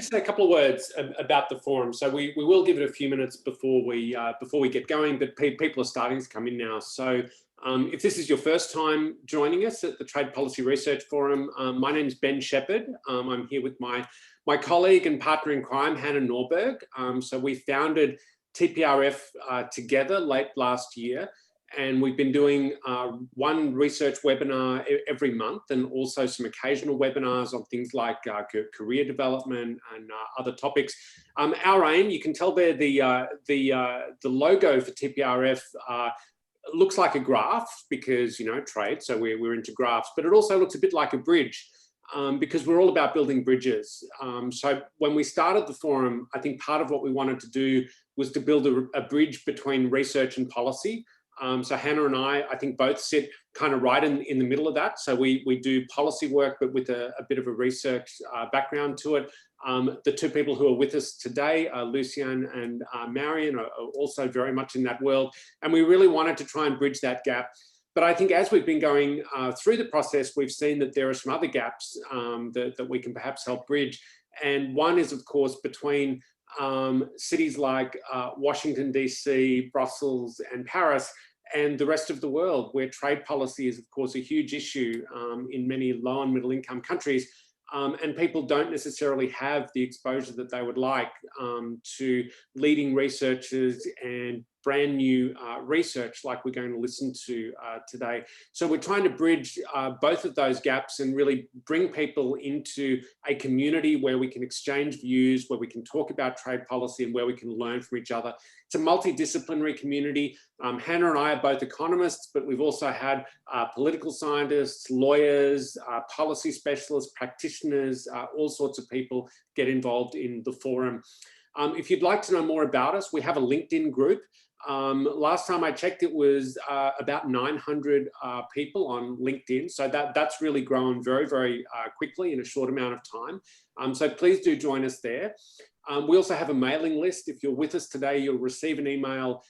say a couple of words about the forum. So we will give it a few minutes before we get going, but people are starting to come in now. So if this is your first time joining us at the Trade Policy Research Forum, my name is Ben Shepherd. I'm here with my colleague and partner in crime, Hannah Norberg. So we founded TPRF together late last year. And we've been doing one research webinar every month, and also some occasional webinars on things like career development and other topics. Our aim, you can tell there, the logo for TPRF looks like a graph because, you know, trade, so we're into graphs, but it also looks a bit like a bridge because we're all about building bridges. So when we started the forum, I think part of what we wanted to do was to build a bridge between research and policy. So Hannah and I think both sit kind of right in the middle of that. So we do policy work, but with a bit of a research background to it. The two people who are with us today, Lucian and Marion, are also very much in that world. And we really wanted to try and bridge that gap. But I think as we've been going through the process, we've seen that there are some other gaps that we can perhaps help bridge. And one is, of course, between cities like Washington, DC, Brussels, and Paris, and the rest of the world, where trade policy is, of course, a huge issue in many low and middle income countries. And people don't necessarily have the exposure that they would like to leading researchers and brand new research like we're going to listen to today. So we're trying to bridge both of those gaps and really bring people into a community where we can exchange views, where we can talk about trade policy, and where we can learn from each other. It's a multidisciplinary community. Hannah and I are both economists, but we've also had political scientists, lawyers, policy specialists, practitioners, all sorts of people get involved in the forum. If you'd like to know more about us, we have a LinkedIn group. Last time I checked, it was about 900 people on LinkedIn. So that's really grown very, very quickly in a short amount of time. So please do join us there. We also have a mailing list. If you're with us today, you'll receive an email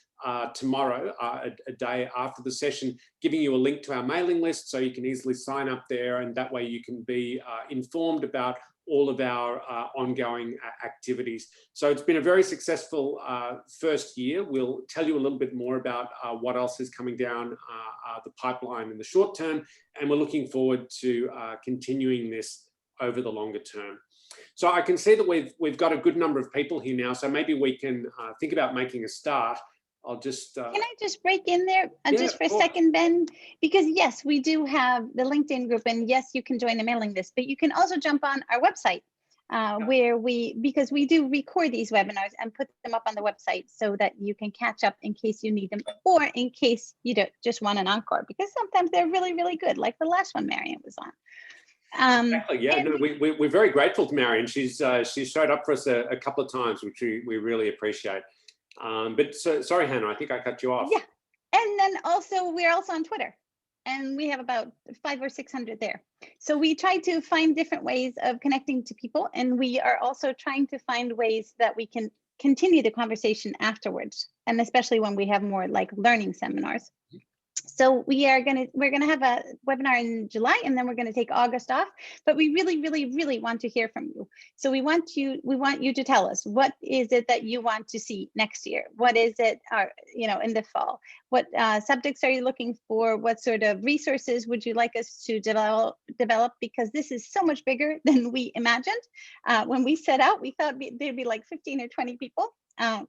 tomorrow, a day after the session, giving you a link to our mailing list so you can easily sign up there, and that way you can be informed about all of our ongoing activities. So it's been a very successful first year. We'll tell you a little bit more about what else is coming down the pipeline in the short term, and we're looking forward to continuing this over the longer term. So I can see that we've got a good number of people here now, so maybe we can think about making a start. I'll just... Can I just break in there just for a second, Ben? Because yes, we do have the LinkedIn group, and yes, you can join the mailing list, but you can also jump on our website where because we do record these webinars and put them up on the website so that you can catch up in case you need them, or in case you just want an encore, because sometimes they're really, really good, like the last one Marion was on. Exactly, yeah, no, we're very grateful to Marion. She's showed up for us a couple of times, which we really appreciate. But sorry, Hannah, I think I cut you off. Yeah, and then also we're also on Twitter, and we have about 500 or 600 there. So we try to find different ways of connecting to people, and we are also trying to find ways that we can continue the conversation afterwards, and especially when we have more like learning seminars. So we're gonna have a webinar in July, and then we're gonna take August off. But we really, really, really want to hear from you. So we want you to tell us, what is it that you want to see next year? What is it, in the fall? What subjects are you looking for? What sort of resources would you like us to develop? Because this is so much bigger than we imagined. When we set out, we thought there'd be like 15 or 20 people.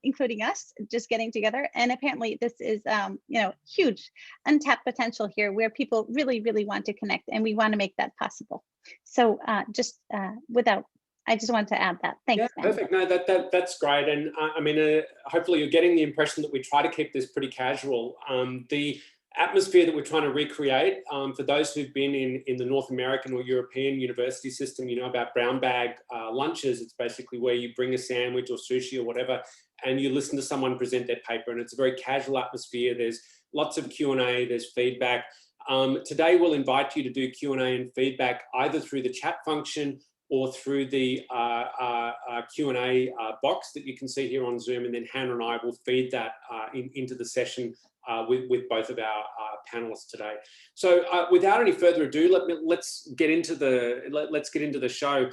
Including us, just getting together. And apparently this is, huge untapped potential here where people really, really want to connect, and we want to make that possible. So I just want to add that. Thanks. Yeah, perfect. No, that's great. And I mean, hopefully you're getting the impression that we try to keep this pretty casual. The atmosphere that we're trying to recreate, for those who've been in the North American or European university system, you know about brown bag lunches. It's basically where you bring a sandwich or sushi or whatever, and you listen to someone present their paper, and it's a very casual atmosphere. There's lots of Q&A, there's feedback. Today we'll invite you to do Q&A and feedback either through the chat function or through the Q&A box that you can see here on Zoom, and then Hannah and I will feed that into the session with both of our panelists today. So without any further ado, let's get into the show.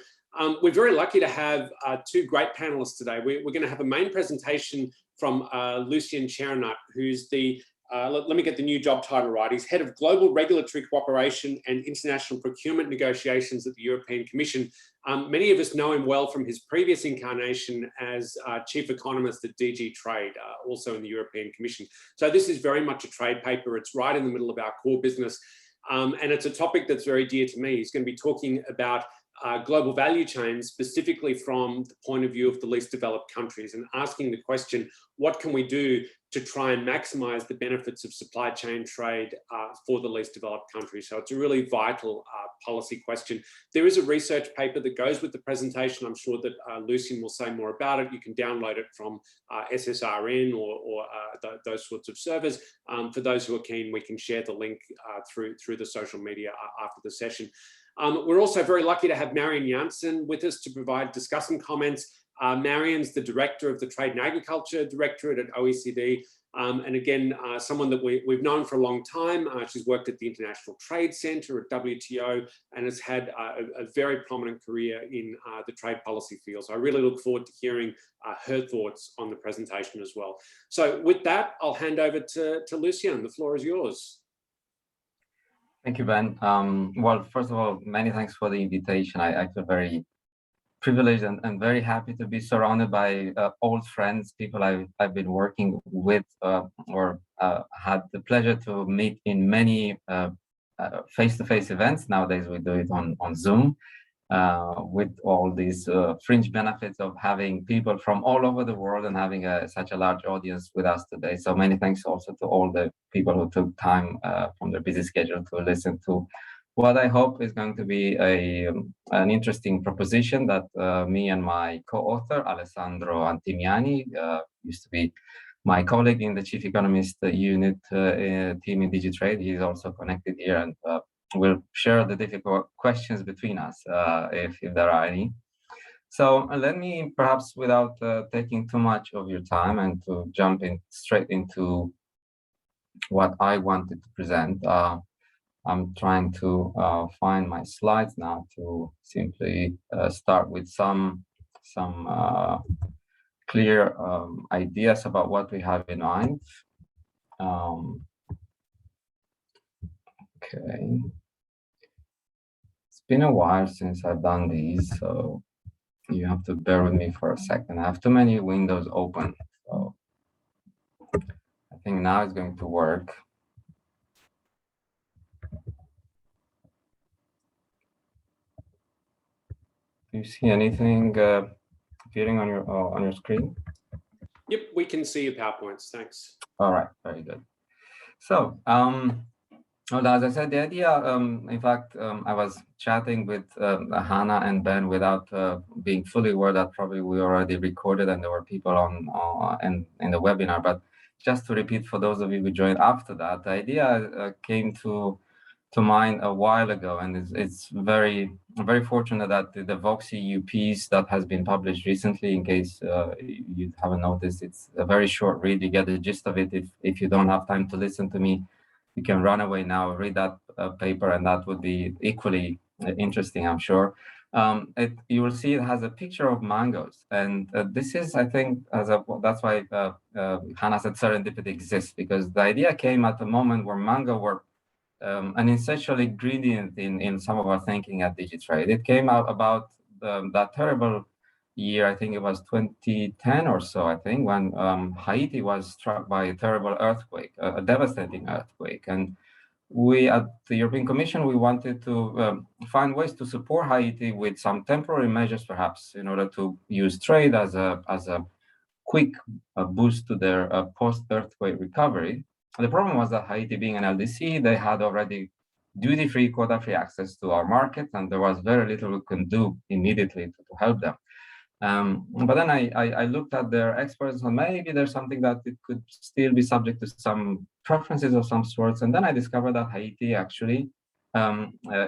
We're very lucky to have two great panelists today. We're going to have a main presentation from Lucian Cernat, who's the, let me get the new job title right, he's Head of Global Regulatory Cooperation and International Procurement Negotiations at the European Commission. Many of us know him well from his previous incarnation as Chief Economist at DG Trade, also in the European Commission. So this is very much a trade paper. It's right in the middle of our core business. And it's a topic that's very dear to me. He's going to be talking about global value chains, specifically from the point of view of the least developed countries, and asking the question, what can we do to try and maximize the benefits of supply chain trade for the least developed countries? So it's a really vital policy question. There is a research paper that goes with the presentation. I'm sure that Lucian will say more about it. You can download it from SSRN or those sorts of servers. For those who are keen, we can share the link through the social media after the session. We're also very lucky to have Marion Janssen with us to provide discussion comments. Marion's the Director of the Trade and Agriculture Directorate at OECD. And again, someone that we've known for a long time. She's worked at the International Trade Center at WTO and has had a very prominent career in the trade policy field. So I really look forward to hearing her thoughts on the presentation as well. So with that, I'll hand over to Lucian. The floor is yours. Thank you, Ben. Well, first of all, many thanks for the invitation. I feel very privileged and very happy to be surrounded by old friends, people I've been working with or had the pleasure to meet in many face-to-face events. Nowadays, we do it on Zoom with all these fringe benefits of having people from all over the world and having such a large audience with us today. So many thanks also to all the people who took time from their busy schedule to listen to what I hope is going to be an interesting proposition that me and my co-author, Alessandro Antimiani, used to be my colleague in the Chief Economist Unit team in DigiTrade. He's also connected here, and we'll share the difficult questions between us if there are any. So let me, perhaps without taking too much of your time and to jump in straight into what I wanted to present. I'm trying to find my slides now to simply start with some clear ideas about what we have in mind. Okay. It's been a while since I've done these, so you have to bear with me for a second. I have too many windows open, so I think now it's going to work. Do you see anything appearing on your screen? Yep, we can see your PowerPoints. Thanks. All right, very good. So, well, as I said, the idea, in fact, I was chatting with Hannah and Ben without being fully aware that probably we already recorded and there were people on in the webinar. But just to repeat for those of you who joined after that, the idea came to mind a while ago, and it's very fortunate that the Vox EU piece that has been published recently, in case you haven't noticed, it's a very short read. You get the gist of it. If you don't have time to listen to me, you can run away now, read that paper, and that would be equally interesting, I'm sure. You will see it has a picture of mangoes, and this is, I think, that's why Hannah said serendipity exists, because the idea came at the moment where mango were an essential ingredient in some of our thinking at DigiTrade. It came out about that terrible year, I think it was 2010 or so, I think, when Haiti was struck by a terrible earthquake, a devastating earthquake. And we at the European Commission, we wanted to find ways to support Haiti with some temporary measures, perhaps, in order to use trade as a quick boost to their post-earthquake recovery. The problem was that Haiti, being an LDC, they had already duty-free, quota-free access to our market, and there was very little we could do immediately to help them. But then I looked at their experts, and maybe there's something that it could still be subject to some preferences of some sorts. And then I discovered that Haiti actually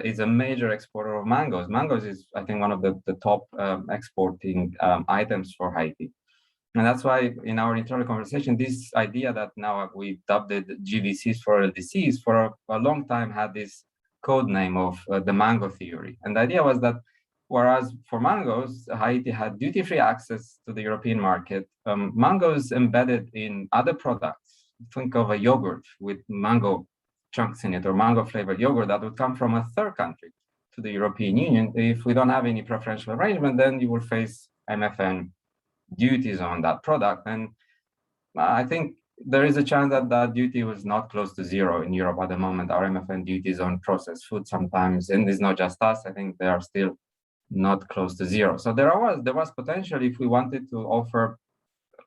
is a major exporter of mangoes. Mangoes is, I think, one of the top exporting items for Haiti. And that's why in our internal conversation, this idea that now we dubbed it GVCs for LDCs for a long time had this code name of the mango theory. And the idea was that Whereas for mangoes, Haiti had duty-free access to the European market. Mangoes embedded in other products. Think of a yogurt with mango chunks in it, or mango-flavored yogurt that would come from a third country to the European Union. If we don't have any preferential arrangement, then you will face MFN duties on that product. And I think there is a chance that that duty was not close to zero in Europe at the moment. Our MFN duties on processed food sometimes, and it's not just us, I think they are still not close to zero. So there was potential if we wanted to offer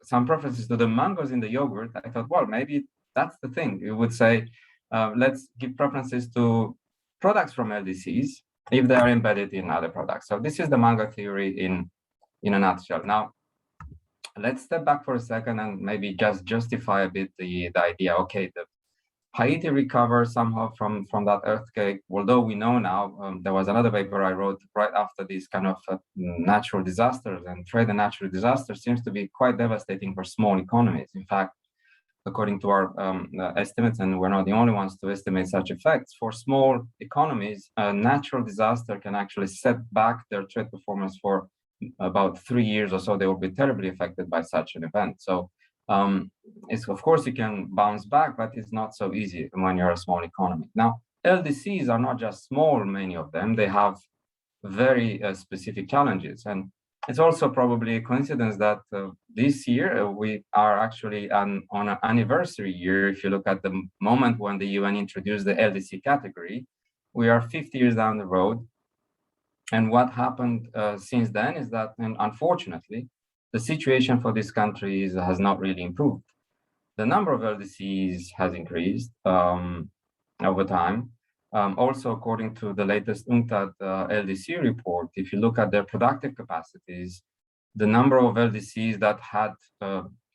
some preferences to the mangoes in the yogurt. I thought, well, maybe that's the thing. You would say, let's give preferences to products from LDCs if they are embedded in other products. So this is the mango theory in a nutshell. Now, let's step back for a second and maybe just justify a bit the idea. Okay, the Haiti recovered somehow from that earthquake, although we know now, there was another paper I wrote right after these kind of natural disasters, and trade and natural disasters seems to be quite devastating for small economies. In fact, according to our estimates, and we're not the only ones to estimate such effects, for small economies, a natural disaster can actually set back their trade performance for about 3 years or so. They will be terribly affected by such an event. So it's, of course, you can bounce back, but it's not so easy when you're a small economy. Now, LDCs are not just small, many of them, they have very specific challenges. And it's also probably a coincidence that this year we are actually on an anniversary year. If you look at the moment when the UN introduced the LDC category, we are 50 years down the road. And what happened since then is that, and unfortunately, the situation for these countries has not really improved. The number of LDCs has increased over time. Also, according to the latest UNCTAD LDC report, if you look at their productive capacities, the number of LDCs that had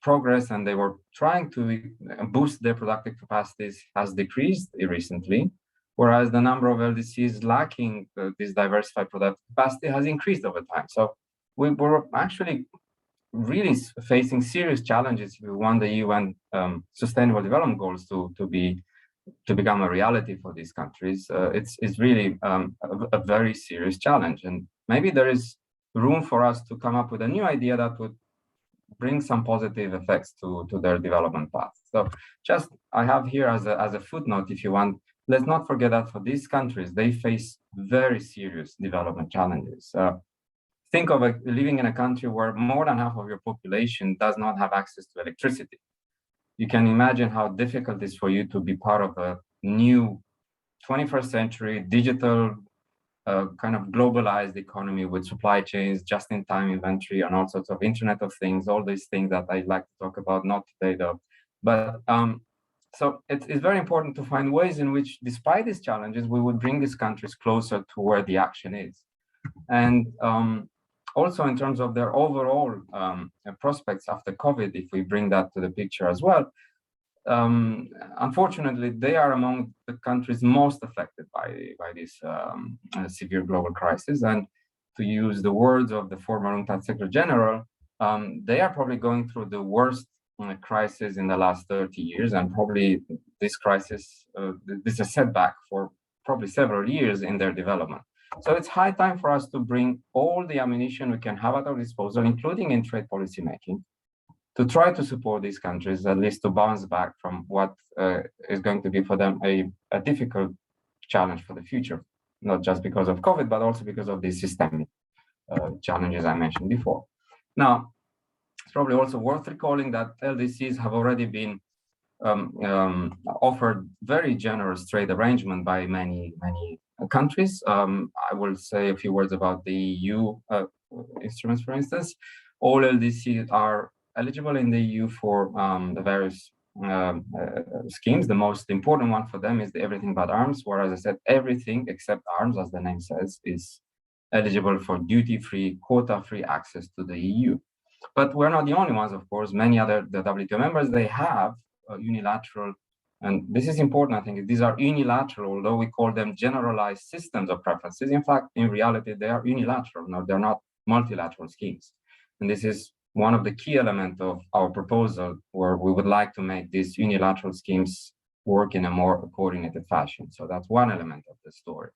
progress and they were trying to boost their productive capacities has decreased recently, whereas the number of LDCs lacking this diversified productive capacity has increased over time. So we were actually really facing serious challenges if we want the UN Sustainable Development Goals to become a reality for these countries. It's really a very serious challenge, and maybe there is room for us to come up with a new idea that would bring some positive effects to their development path. So just I have here as a footnote, if you want, let's not forget that for these countries, they face very serious development challenges. Think of living in a country where more than half of your population does not have access to electricity. You can imagine how difficult it is for you to be part of a new 21st century digital kind of globalized economy with supply chains, just-in-time inventory, and all sorts of Internet of Things, all these things that I'd like to talk about, not today though. But so it's very important to find ways in which, despite these challenges, we would bring these countries closer to where the action is. And also in terms of their overall prospects after COVID, if we bring that to the picture as well, unfortunately, they are among the countries most affected by this severe global crisis. And to use the words of the former UNCTAD Secretary General, they are probably going through the worst crisis in the last 30 years. And probably this crisis, this is a setback for probably several years in their development. So it's high time for us to bring all the ammunition we can have at our disposal, including in trade policy making, to try to support these countries, at least to bounce back from what is going to be for them a difficult challenge for the future, not just because of COVID, but also because of these systemic challenges I mentioned before. Now, it's probably also worth recalling that LDCs have already been offered very generous trade arrangement by many countries. I will say a few words about the EU instruments, for instance. All LDCs are eligible in the EU for the various schemes. The most important one for them is the everything but arms, where, as I said, everything except arms, as the name says, is eligible for duty-free, quota-free access to the EU. But we're not the only ones, of course. Many other the WTO members, they have unilateral, and this is important, I think, these are unilateral, although we call them generalized systems of preferences. In fact, in reality, they are unilateral. No, they're not multilateral schemes. And this is one of the key elements of our proposal, where we would like to make these unilateral schemes work in a more coordinated fashion. So that's one element of the story.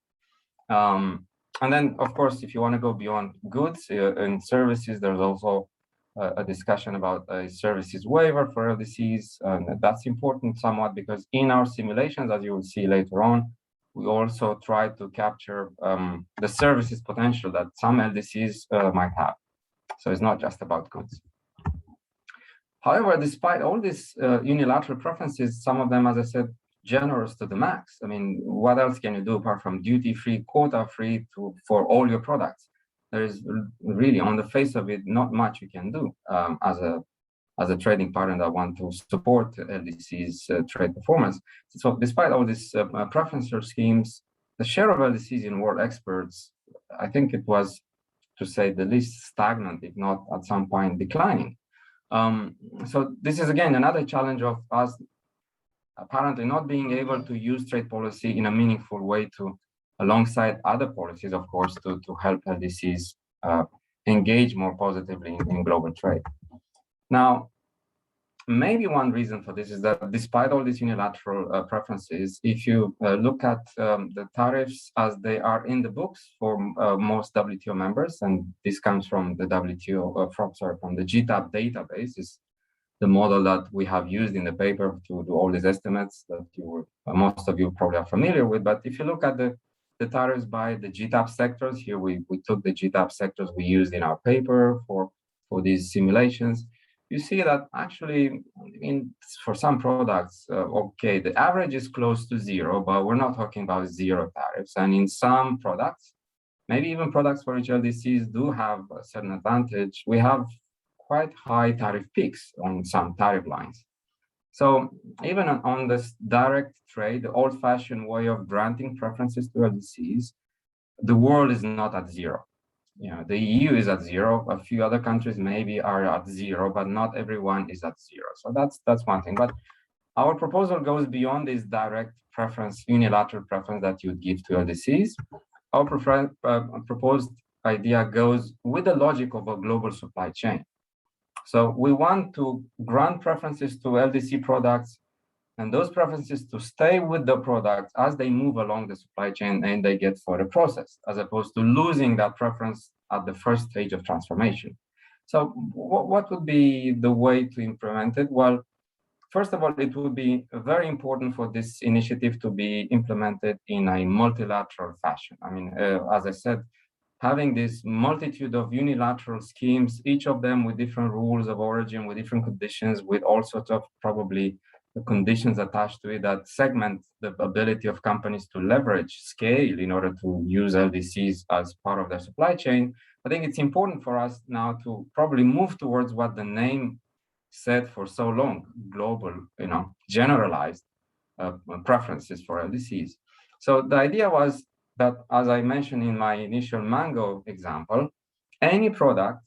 And then, of course, if you want to go beyond goods and services, there's also a discussion about a services waiver for LDCs. And that's important somewhat because in our simulations, as you will see later on, we also try to capture the services potential that some LDCs might have. So it's not just about goods. However, despite all these unilateral preferences, some of them, as I said, generous to the max. I mean, what else can you do apart from duty-free, quota-free for all your products? There is really, on the face of it, not much you can do as a trading partner that want to support LDC's trade performance. So despite all these preferential schemes, the share of LDCs in world exports, I think it was, to say the least, stagnant, if not at some point declining. So this is, again, another challenge of us apparently not being able to use trade policy in a meaningful way alongside other policies, of course, to help LDCs engage more positively in global trade. Now, maybe one reason for this is that despite all these unilateral preferences, if you look at the tariffs as they are in the books for most WTO members, and this comes from the WTO, from the GTAP database, is the model that we have used in the paper to do all these estimates that most of you probably are familiar with. But if you look at the tariffs by the GTAP sectors, here we took the GTAP sectors we used in our paper for these simulations. You see that actually, for some products, okay, the average is close to zero, but we're not talking about zero tariffs. And in some products, maybe even products for which LDCs do have a certain advantage, we have quite high tariff peaks on some tariff lines. So even on this direct trade, the old-fashioned way of granting preferences to LDCs, the world is not at zero. The EU is at zero. A few other countries maybe are at zero, but not everyone is at zero. So that's one thing. But our proposal goes beyond this direct preference, unilateral preference that you would give to LDCs. Our proposed idea goes with the logic of a global supply chain. So we want to grant preferences to LDC products, and those preferences to stay with the products as they move along the supply chain and they get further processed, as opposed to losing that preference at the first stage of transformation. So what would be the way to implement it? Well, first of all, it would be very important for this initiative to be implemented in a multilateral fashion. I mean, as I said, having this multitude of unilateral schemes, each of them with different rules of origin, with different conditions, with all sorts of probably the conditions attached to it that segment the ability of companies to leverage scale in order to use LDCs as part of their supply chain. I think it's important for us now to probably move towards what the name said for so long, global, generalized preferences for LDCs. So the idea was that, as I mentioned in my initial mango example, any product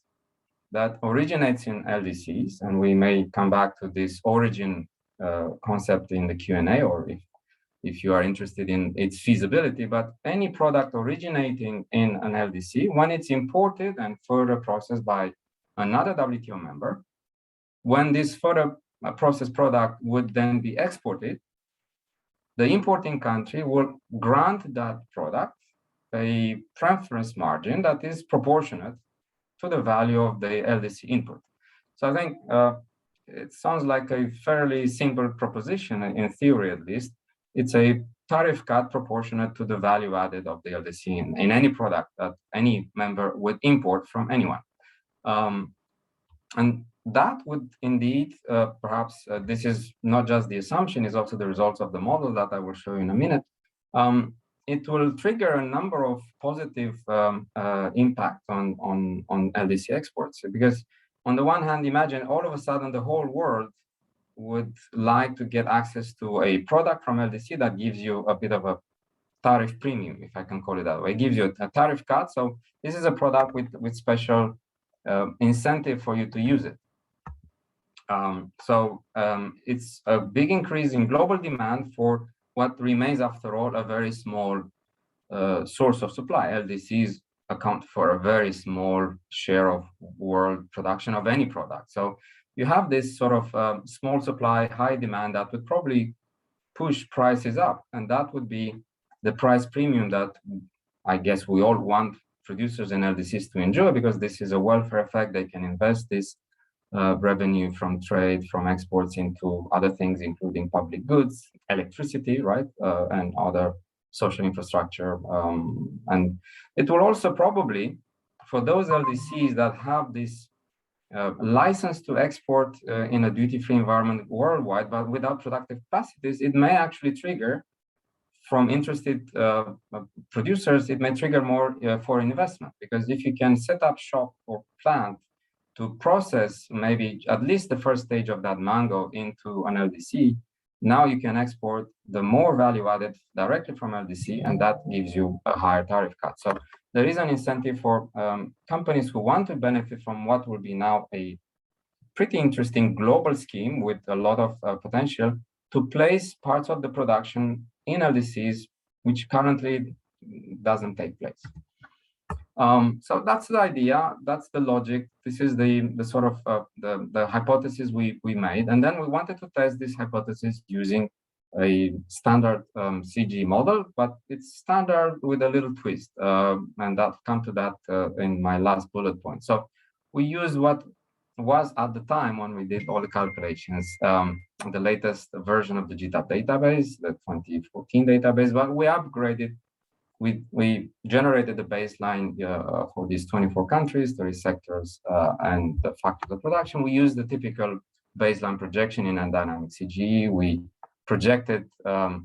that originates in LDCs, and we may come back to this origin concept in the Q&A, or if you are interested in its feasibility, but any product originating in an LDC, when it's imported and further processed by another WTO member, when this further processed product would then be exported, the importing country will grant that product a preference margin that is proportionate to the value of the LDC input. So I think it sounds like a fairly simple proposition, in theory at least. It's a tariff cut proportionate to the value added of the LDC in any product that any member would import from anyone. And that would indeed, perhaps this is not just the assumption, is also the results of the model that I will show you in a minute. It will trigger a number of positive impacts on LDC exports. Because on the one hand, imagine all of a sudden the whole world would like to get access to a product from LDC that gives you a bit of a tariff premium, if I can call it that way. It gives you a tariff cut. So this is a product with special incentive for you to use it. It's a big increase in global demand for what remains, after all, a very small source of supply. LDCs account for a very small share of world production of any product. So you have this sort of small supply, high demand that would probably push prices up. And that would be the price premium that I guess we all want producers and LDCs to enjoy, because this is a welfare effect. They can invest this revenue from trade, from exports into other things, including public goods, electricity, right, and other social infrastructure. And it will also probably, for those LDCs that have this license to export in a duty-free environment worldwide, but without productive capacities, it may actually trigger from interested producers, it may trigger more foreign investment, because if you can set up shop or plant to process maybe at least the first stage of that mango into an LDC, now you can export the more value added directly from LDC, and that gives you a higher tariff cut. So there is an incentive for companies who want to benefit from what will be now a pretty interesting global scheme with a lot of potential to place parts of the production in LDCs, which currently doesn't take place. So that's the idea, that's the logic. This is the sort of the hypothesis we made, and then we wanted to test this hypothesis using a standard CG model, but it's standard with a little twist, and I'll come to that in my last bullet point. So we used what was at the time when we did all the calculations, the latest version of the GTAP database, the 2014 database, but we upgraded. We generated the baseline for these 24 countries, 30 sectors, and the factors of production. We used the typical baseline projection in a dynamic CG. We projected the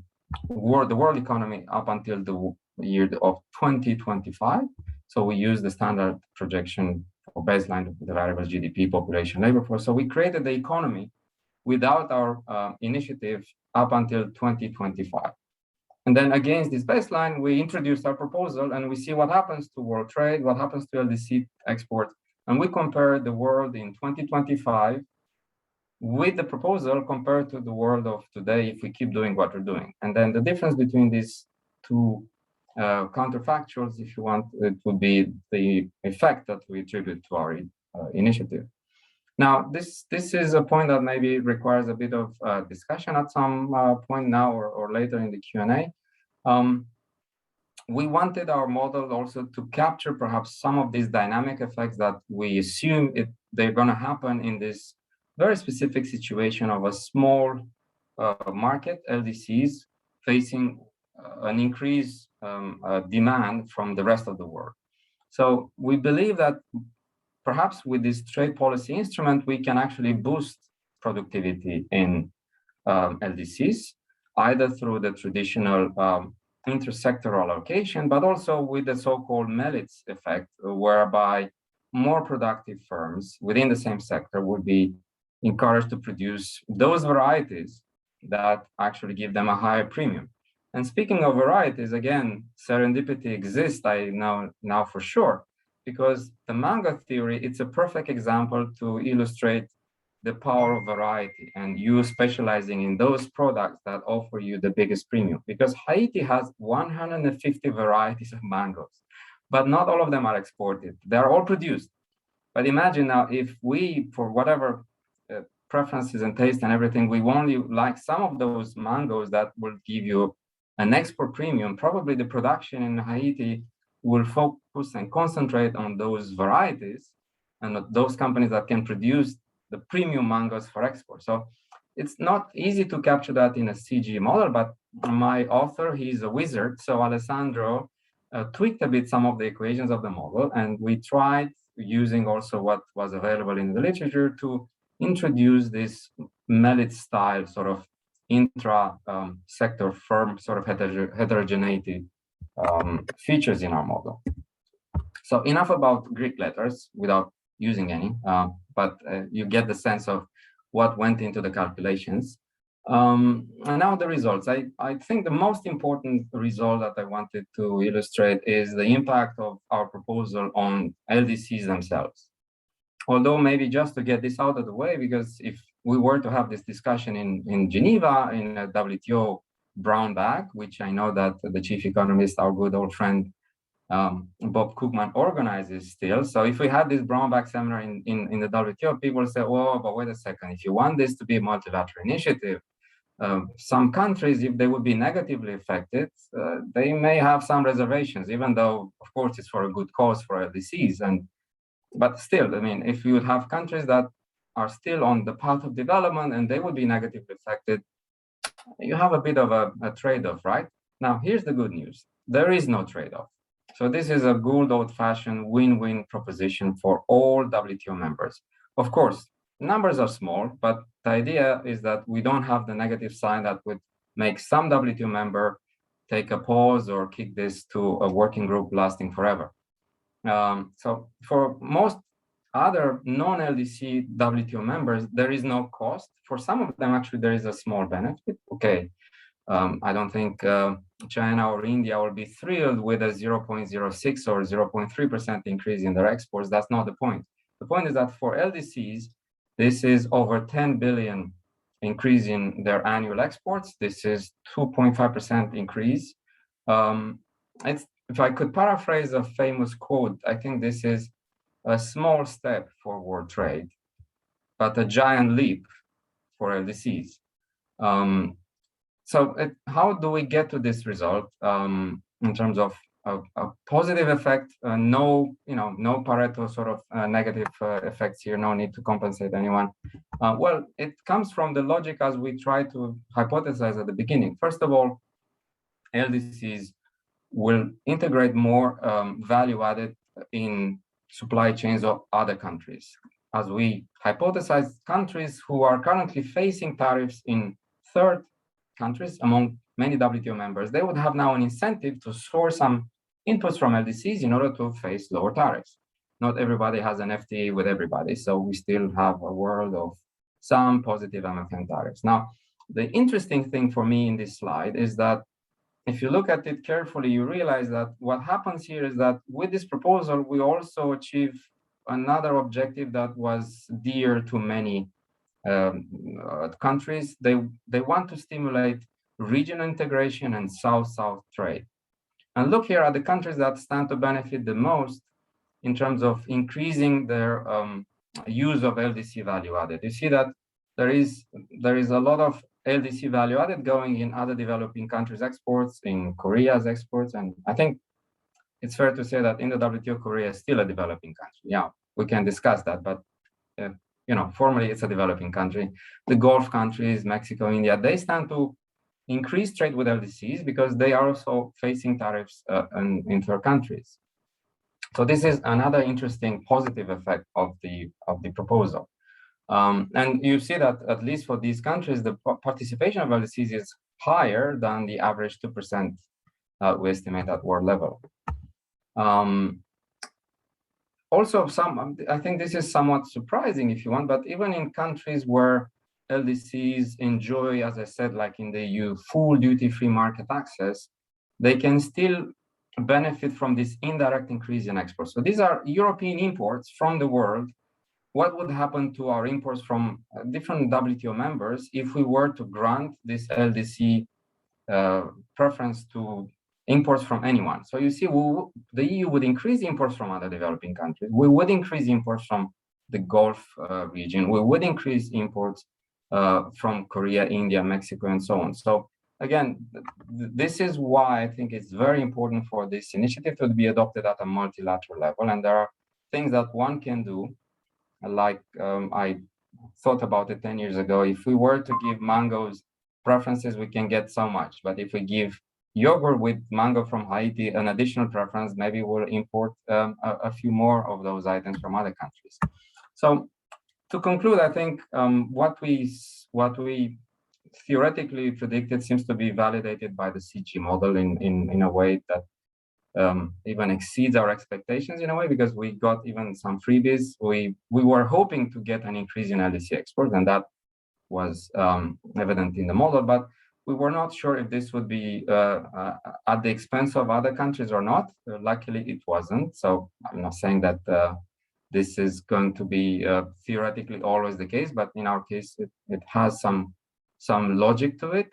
world economy up until the year of 2025. So we used the standard projection for baseline, the variables GDP, population, labor force. So we created the economy without our initiative up until 2025. And then against this baseline, we introduced our proposal, and we see what happens to world trade, what happens to LDC exports. And we compare the world in 2025 with the proposal compared to the world of today if we keep doing what we're doing. And then the difference between these two counterfactuals, if you want, it would be the effect that we attribute to our initiative. Now, this is a point that maybe requires a bit of discussion at some point now or later in the Q&A. We wanted our model also to capture perhaps some of these dynamic effects that we assume they're going to happen in this very specific situation of a small market, LDCs, facing an increased demand from the rest of the world. So we believe that perhaps with this trade policy instrument, we can actually boost productivity in LDCs, either through the traditional intersectoral allocation, but also with the so-called Melitz effect, whereby more productive firms within the same sector would be encouraged to produce those varieties that actually give them a higher premium. And speaking of varieties, again, serendipity exists, I now for sure, because the mango theory, it's a perfect example to illustrate the power of variety and you specializing in those products that offer you the biggest premium. Because Haiti has 150 varieties of mangoes, but not all of them are exported. They're all produced. But imagine now if we, for whatever preferences and taste and everything, we only like some of those mangoes that will give you an export premium, probably the production in Haiti will focus and concentrate on those varieties and those companies that can produce the premium mangoes for export. So it's not easy to capture that in a CG model, but my author, he's a wizard. So Alessandro tweaked a bit some of the equations of the model, and we tried using also what was available in the literature to introduce this Melitz style sort of intra-sector firm sort of heterogeneity features in our model. So enough about Greek letters without using any, but you get the sense of what went into the calculations. And now the results. I think the most important result that I wanted to illustrate is the impact of our proposal on LDCs themselves. Although maybe just to get this out of the way, because if we were to have this discussion in Geneva in a WTO brown bag, which I know that the chief economist, our good old friend, Bob Cookman organizes still. So if we had this brown bag seminar in the WTO, people say, oh, but wait a second, if you want this to be a multilateral initiative, some countries, if they would be negatively affected, they may have some reservations, even though, of course, it's for a good cause for LDCs. But still, I mean, if you would have countries that are still on the path of development and they would be negatively affected, you have a bit of a trade-off, right? Now, here's the good news. There is no trade-off. So this is a good old-fashioned win-win proposition for all WTO members. Of course, numbers are small, but the idea is that we don't have the negative sign that would make some WTO member take a pause or kick this to a working group lasting forever. So for most other non-LDC WTO members, there is no cost. For some of them, actually, there is a small benefit. Okay, I don't think China or India will be thrilled with a 0.06 or 0.3% increase in their exports. That's not the point. The point is that for LDCs, this is over 10 billion increase in their annual exports. This is 2.5% increase. If I could paraphrase a famous quote, I think this is a small step for world trade, but a giant leap for LDCs. How do we get to this result in terms of a positive effect? No Pareto sort of negative effects here. No need to compensate anyone. Well, it comes from the logic as we try to hypothesize at the beginning. First of all, LDCs will integrate more value added in supply chains of other countries. As we hypothesize, countries who are currently facing tariffs in third countries, among many WTO members, they would have now an incentive to source some inputs from LDCs in order to face lower tariffs. Not everybody has an FTA with everybody, so we still have a world of some positive MFN tariffs. Now, the interesting thing for me in this slide is that if you look at it carefully, you realize that what happens here is that with this proposal, we also achieve another objective that was dear to many countries. They want to stimulate regional integration and South-South trade. And look here at the countries that stand to benefit the most in terms of increasing their use of LDC value added. You see that there is a lot of LDC value added going in other developing countries' exports, in Korea's exports, and I think it's fair to say that in the WTO, Korea is still a developing country. Yeah, we can discuss that, but formally it's a developing country. The Gulf countries, Mexico, India, they stand to increase trade with LDCs because they are also facing tariffs in their countries. So this is another interesting positive effect of the proposal. And you see that at least for these countries, the participation of LDCs is higher than the average 2% we estimate at world level. Also, I think this is somewhat surprising if you want, but even in countries where LDCs enjoy, as I said, like in the EU, full duty-free market access, they can still benefit from this indirect increase in exports. So these are European imports from the world. What would happen to our imports from different WTO members if we were to grant this LDC preference to imports from anyone? So you see, the EU would increase imports from other developing countries. We would increase imports from the Gulf region. We would increase imports from Korea, India, Mexico, and so on. So again, this is why I think it's very important for this initiative to be adopted at a multilateral level. And there are things that one can do, like I thought about it 10 years ago. If we were to give mangoes preferences, we can get so much. But if we give yogurt with mango from Haiti an additional preference, maybe we'll import a few more of those items from other countries. So to conclude, I think what we theoretically predicted seems to be validated by the CG model in a way that even exceeds our expectations in a way, because we got even some freebies. We were hoping to get an increase in LDC exports, and that was evident in the model, but we were not sure if this would be at the expense of other countries or not. Luckily, it wasn't. So I'm not saying that this is going to be theoretically always the case, but in our case, it has some logic to it.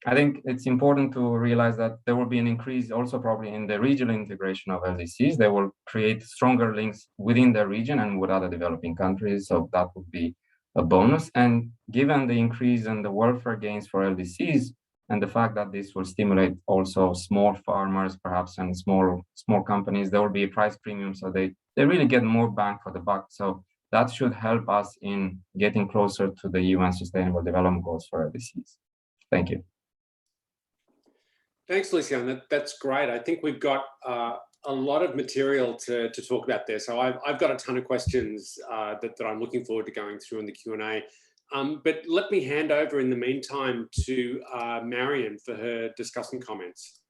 I think it's important to realize that there will be an increase also probably in the regional integration of LDCs. They will create stronger links within the region and with other developing countries. So that would be a bonus. And given the increase in the welfare gains for LDCs and the fact that this will stimulate also small farmers, perhaps, and small companies, there will be a price premium. So they really get more bang for the buck. So that should help us in getting closer to the UN Sustainable Development Goals for LDCs. Thank you. Thanks, Lucian. That's great. I think we've got a lot of material to talk about there. So I've got a ton of questions that I'm looking forward to going through in the Q&A. But let me hand over in the meantime to Marion for her discussion comments.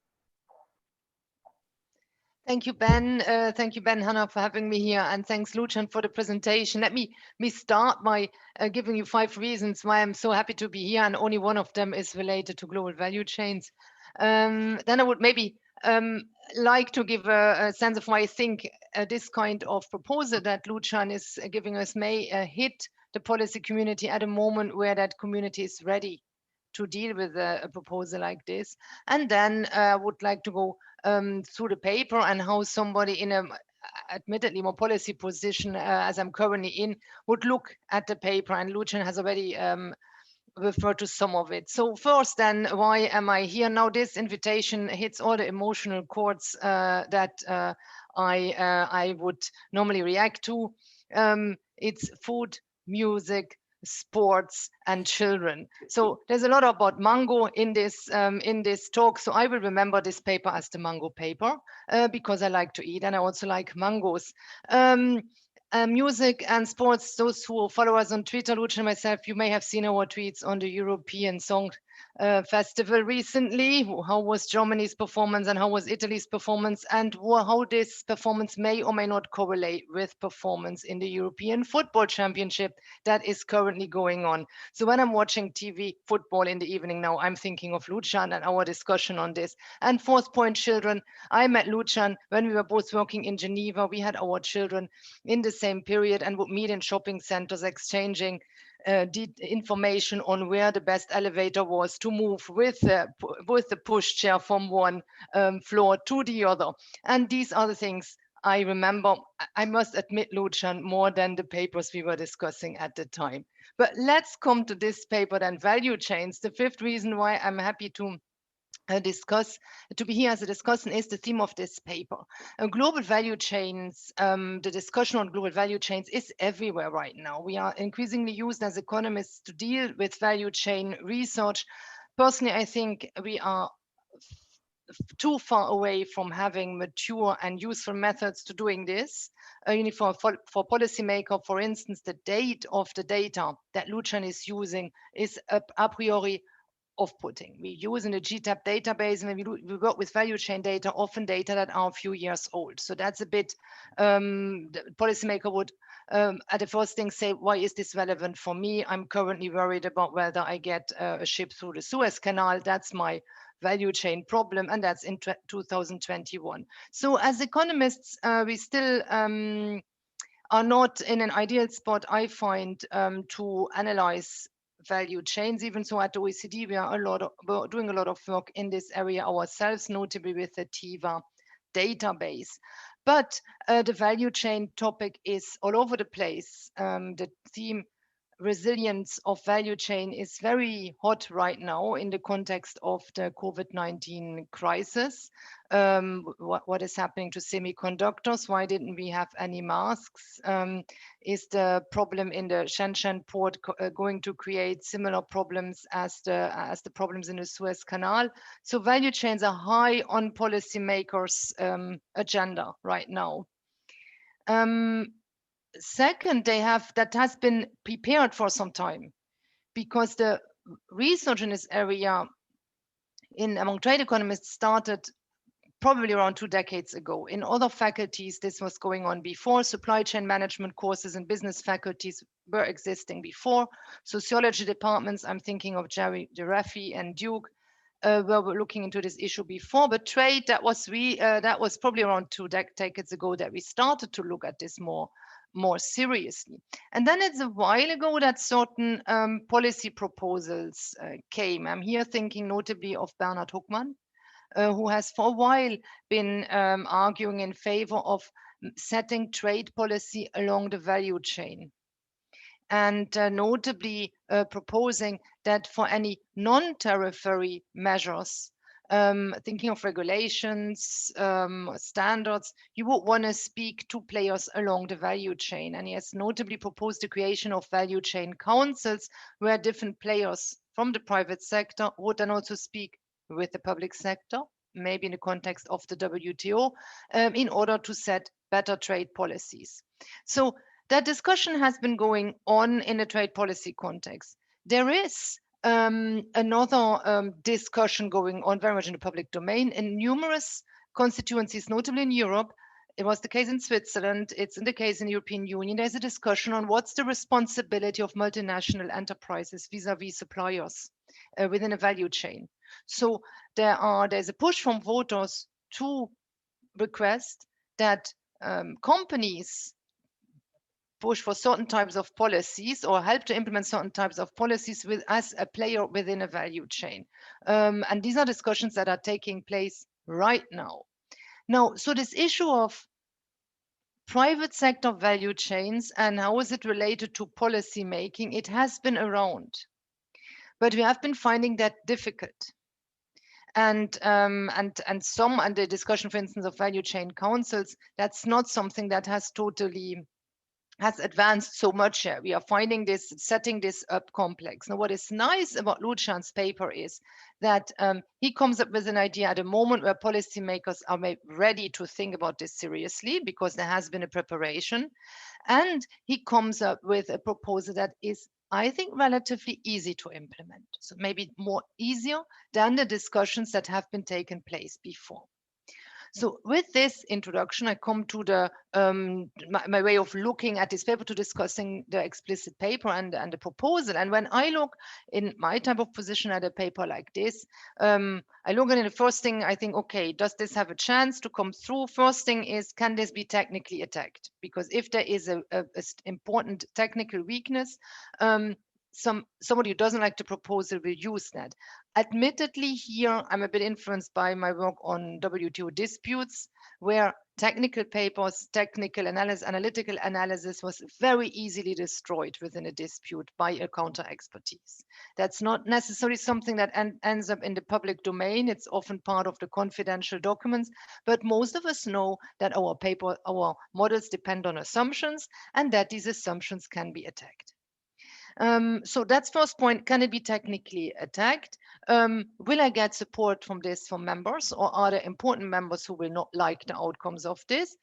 Thank you, Ben. Thank you, Ben, Hannah, for having me here. And thanks, Lucian, for the presentation. Let me start by giving you 5 reasons why I'm so happy to be here. And only one of them is related to global value chains. Then I would maybe like to give a sense of why I think this kind of proposal that Lucian is giving us may hit the policy community at a moment where that community is ready to deal with a proposal like this. And then I would like to go through the paper and how somebody in a admittedly more policy position as I'm currently in would look at the paper, and Lucian has already referred to some of it. So first then, why am I here now? This invitation hits all the emotional chords that I would normally react to. It's food, music, sports, and children. So there's a lot about mango in this talk. So I will remember this paper as the mango paper because I like to eat and I also like mangoes. Music and sports, those who follow us on Twitter, Lucian and myself, you may have seen our tweets on the European Song Festival recently. How was Germany's performance and how was Italy's performance, and how this performance may or may not correlate with performance in the European Football Championship that is currently going on. So when I'm watching TV football in the evening now, I'm thinking of Lucian and our discussion on this. And 4th point, children. I met Lucian when we were both working in Geneva. We had our children in the same period and would meet in shopping centers exchanging information on where the best elevator was to move with the pushchair from one floor to the other. And these are the things I remember, I must admit, Lucian, more than the papers we were discussing at the time. But let's come to this paper then, value chains. The 5th reason why I'm happy to be here as a discussion is the theme of this paper. Global value chains, the discussion on global value chains is everywhere right now. We are increasingly used as economists to deal with value chain research. Personally, I think we are too far away from having mature and useful methods to doing this. For policymaker, for instance, the date of the data that Lucian is using is a priori off-putting. We use in the GTAP database, and when we work with value chain data, often data that are a few years old. So that's a bit, the policymaker would at the first thing say, why is this relevant for me? I'm currently worried about whether I get a ship through the Suez Canal. That's my value chain problem, and that's in 2021. So as economists, we still are not in an ideal spot, I find, to analyze value chains. Even so, at the OECD, we are doing a lot of work in this area ourselves, notably with the TIVA database. But the value chain topic is all over the place. The theme resilience of value chain is very hot right now in the context of the COVID-19 crisis. What is happening to semiconductors? Why didn't we have any masks? Is the problem in the Shenzhen port going to create similar problems as the problems in the Suez Canal? So value chains are high on policymakers' agenda right now. Second, that has been prepared for some time, because the research in this area among trade economists started probably around 2 decades ago. In other faculties, this was going on before. Supply chain management courses in business faculties were existing before. Sociology departments, I'm thinking of Jerry DeRaffi and Duke, were looking into this issue before. But trade, that was probably around 2 decades ago that we started to look at this more seriously. And then it's a while ago that certain policy proposals came. I'm here thinking notably of Bernhard Huckmann, who has for a while been arguing in favor of setting trade policy along the value chain. and notably proposing that for any non-tarifary measures, thinking of regulations, standards, you would want to speak to players along the value chain. And he has notably proposed the creation of value chain councils where different players from the private sector would then also speak with the public sector, maybe in the context of the WTO, in order to set better trade policies. So that discussion has been going on in a trade policy context. There is another discussion going on very much in the public domain in numerous constituencies, notably in Europe. It was the case in Switzerland. It's in the case in the European Union. There's a discussion on what's the responsibility of multinational enterprises vis-a-vis suppliers within a value chain. So there's a push from voters to request that companies push for certain types of policies or help to implement certain types of policies with as a player within a value chain. And these are discussions that are taking place right now. Now, so this issue of private sector value chains and how is it related to policy making, it has been around, but we have been finding that difficult. And the discussion, for instance, of value chain councils, that's not something that has advanced so much yet. We are finding this, setting this up complex. Now, what is nice about Lucian's paper is that he comes up with an idea at a moment where policymakers are ready to think about this seriously because there has been a preparation. And he comes up with a proposal that is, I think, relatively easy to implement. So maybe more easier than the discussions that have been taken place before. So with this introduction, I come to the my way of looking at this paper, to discussing the explicit paper and the proposal. And when I look in my type of position at a paper like this, I look at it, the first thing I think, okay, does this have a chance to come through? First thing is, can this be technically attacked? Because if there is a important technical weakness, somebody who doesn't like the proposal will use that. Admittedly, here I'm a bit influenced by my work on WTO disputes, where technical papers, technical analysis, analytical analysis was very easily destroyed within a dispute by a counter expertise. That's not necessarily something that ends up in the public domain. It's often part of the confidential documents, but most of us know that our models depend on assumptions and that these assumptions can be attacked. So that's first point. Can it be technically attacked? Will I get support from members, or are there important members who will not like the outcomes of this?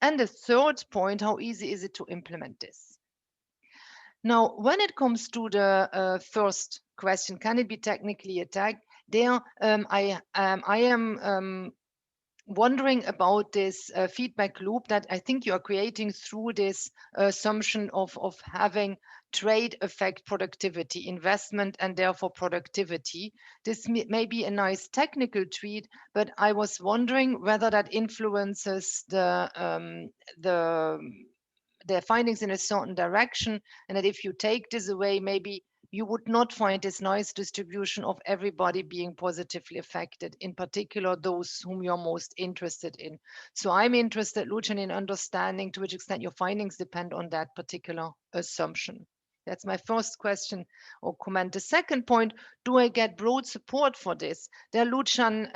And the third point, how easy is it to implement this? Now, when it comes to the first question, can it be technically attacked? There, I am wondering about this feedback loop that I think you are creating through this assumption of having trade affect productivity, investment, and therefore productivity. This may be a nice technical tweet, but I was wondering whether that influences their findings in a certain direction, and that if you take this away, maybe you would not find this nice distribution of everybody being positively affected, in particular those whom you're most interested in. So I'm interested, Lucian, in understanding to which extent your findings depend on that particular assumption. That's my first question or comment. The second point, do I get broad support for this? There, Lucian,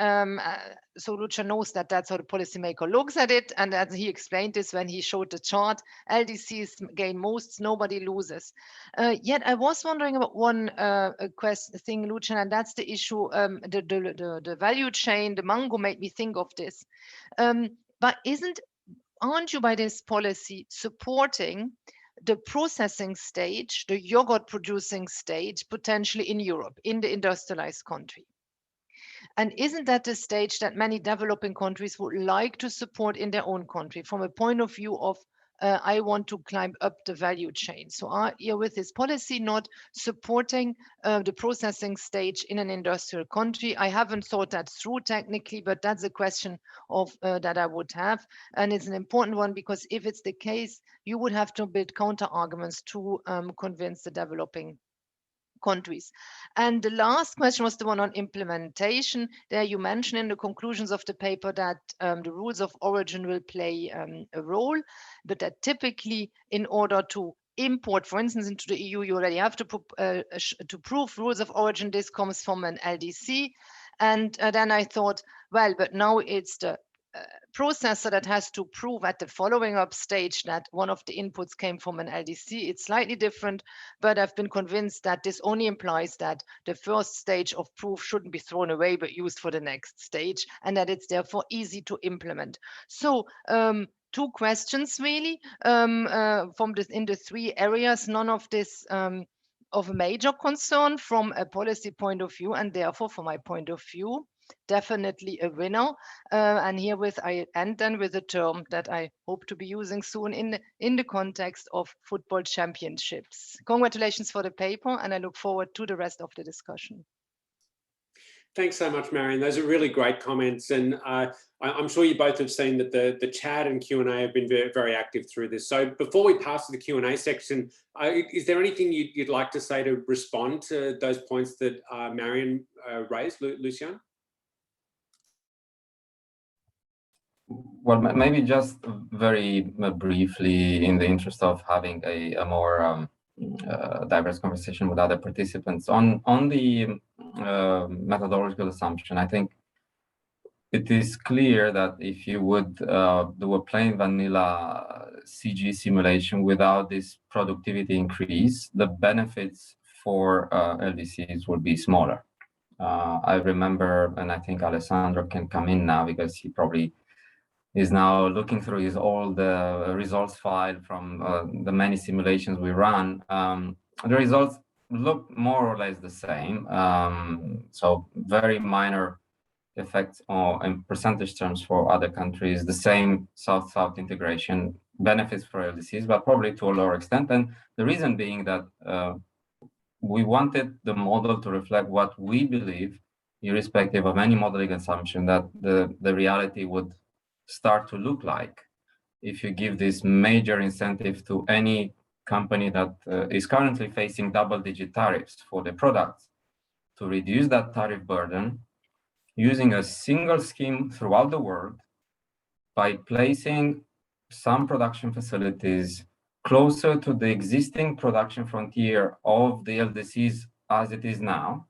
so Lucian knows that that's how the policymaker looks at it. And as he explained this when he showed the chart, LDCs gain most, nobody loses. Yet I was wondering about one thing, Lucian, and that's the issue, the value chain, the mango made me think of this. But aren't you by this policy supporting the processing stage, the yogurt producing stage, potentially in Europe, in the industrialized country? And isn't that the stage that many developing countries would like to support in their own country from a point of view of I want to climb up the value chain? So are you with this policy not supporting the processing stage in an industrial country? I haven't thought that through technically, but that's a question of that I would have. And it's an important one, because if it's the case, you would have to build counter arguments to convince the developing countries. And the last question was the one on implementation. There you mentioned in the conclusions of the paper that the rules of origin will play a role, but that typically in order to import, for instance, into the EU, you already have to prove rules of origin. This comes from an LDC. And then I thought, well, but now it's the processor that has to prove at the following up stage that one of the inputs came from an LDC. It's slightly different, but I've been convinced that this only implies that the first stage of proof shouldn't be thrown away, but used for the next stage, and that it's therefore easy to implement. So two questions really from this in the three areas, none of this of major concern from a policy point of view, and therefore from my point of view, definitely a winner. And herewith I end then with a term that I hope to be using soon in the context of football championships. Congratulations for the paper, and I look forward to the rest of the discussion. Thanks so much, Marion. Those are really great comments. And I'm sure you both have seen that the chat and Q&A have been very, very active through this. So before we pass to the Q&A section, is there anything you'd like to say to respond to those points that Marion raised, Lucian? Well, maybe just very briefly, in the interest of having a more diverse conversation with other participants on the methodological assumption. I think it is clear that if you would do a plain vanilla CG simulation without this productivity increase, the benefits for LDCs would be smaller. I remember, and I think Alessandro can come in now because he probably is now looking through his old results file from the many simulations we run. The results look more or less the same. So very minor effects in percentage terms for other countries, the same South-South integration benefits for LDCs, but probably to a lower extent. And the reason being that we wanted the model to reflect what we believe, irrespective of any modeling assumption, that the reality would start to look like if you give this major incentive to any company that is currently facing double-digit tariffs for their products to reduce that tariff burden using a single scheme throughout the world by placing some production facilities closer to the existing production frontier of the LDCs as it is now,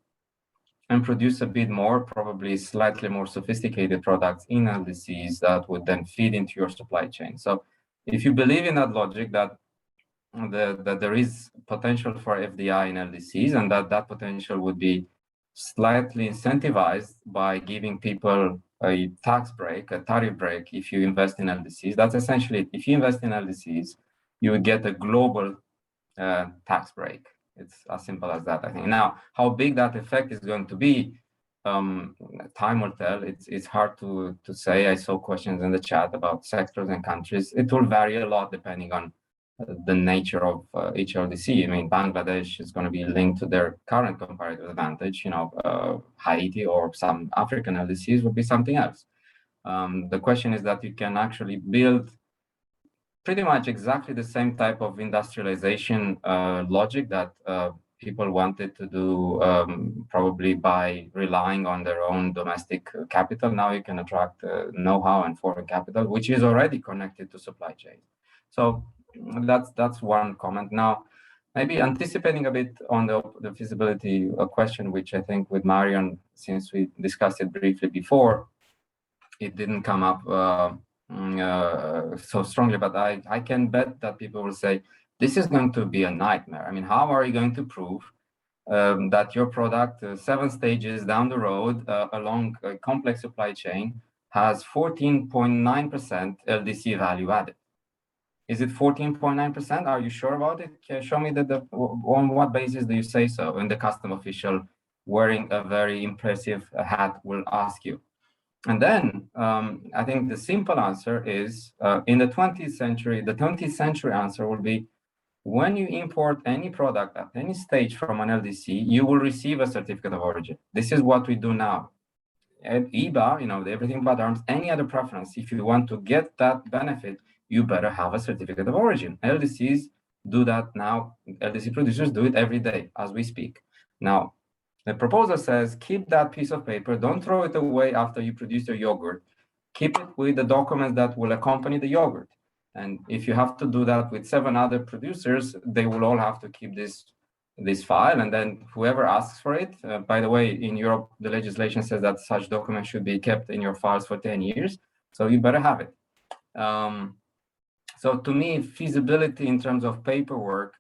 and produce a bit more, probably slightly more sophisticated products in LDCs that would then feed into your supply chain. So if you believe in that logic, that there is potential for FDI in LDCs, and that potential would be slightly incentivized by giving people a tax break, a tariff break, if you invest in LDCs. That's essentially, if you invest in LDCs, you would get a global tax break. It's as simple as that, I think. Now, how big that effect is going to be, time will tell. It's hard to say. I saw questions in the chat about sectors and countries. It will vary a lot depending on the nature of each LDC. I mean, Bangladesh is going to be linked to their current comparative advantage. Haiti or some African LDCs would be something else. The question is that you can actually build pretty much exactly the same type of industrialization logic that people wanted to do probably by relying on their own domestic capital. Now you can attract know-how and foreign capital, which is already connected to supply chain. So that's one comment. Now, maybe anticipating a bit on the feasibility question, which I think with Marion, since we discussed it briefly before, it didn't come up so strongly, but I can bet that people will say, this is going to be a nightmare. I mean, how are you going to prove that your product 7 stages down the road along a complex supply chain has 14.9% LDC value added? Is it 14.9%? Are you sure about it? Can you show me on what basis do you say so? And the custom official wearing a very impressive hat will ask you. And then I think the simple answer is in the 20th century, the 20th century answer will be, when you import any product at any stage from an LDC, you will receive a certificate of origin. This is what we do now. At EBA, the everything but arms, any other preference, if you want to get that benefit, you better have a certificate of origin. LDCs do that now. LDC producers do it every day as we speak. Now, the proposal says, keep that piece of paper, don't throw it away after you produce your yogurt. Keep it with the documents that will accompany the yogurt. And if you have to do that with 7 other producers, they will all have to keep this file, and then whoever asks for it, by the way, in Europe, the legislation says that such documents should be kept in your files for 10 years, so you better have it. So to me, feasibility in terms of paperwork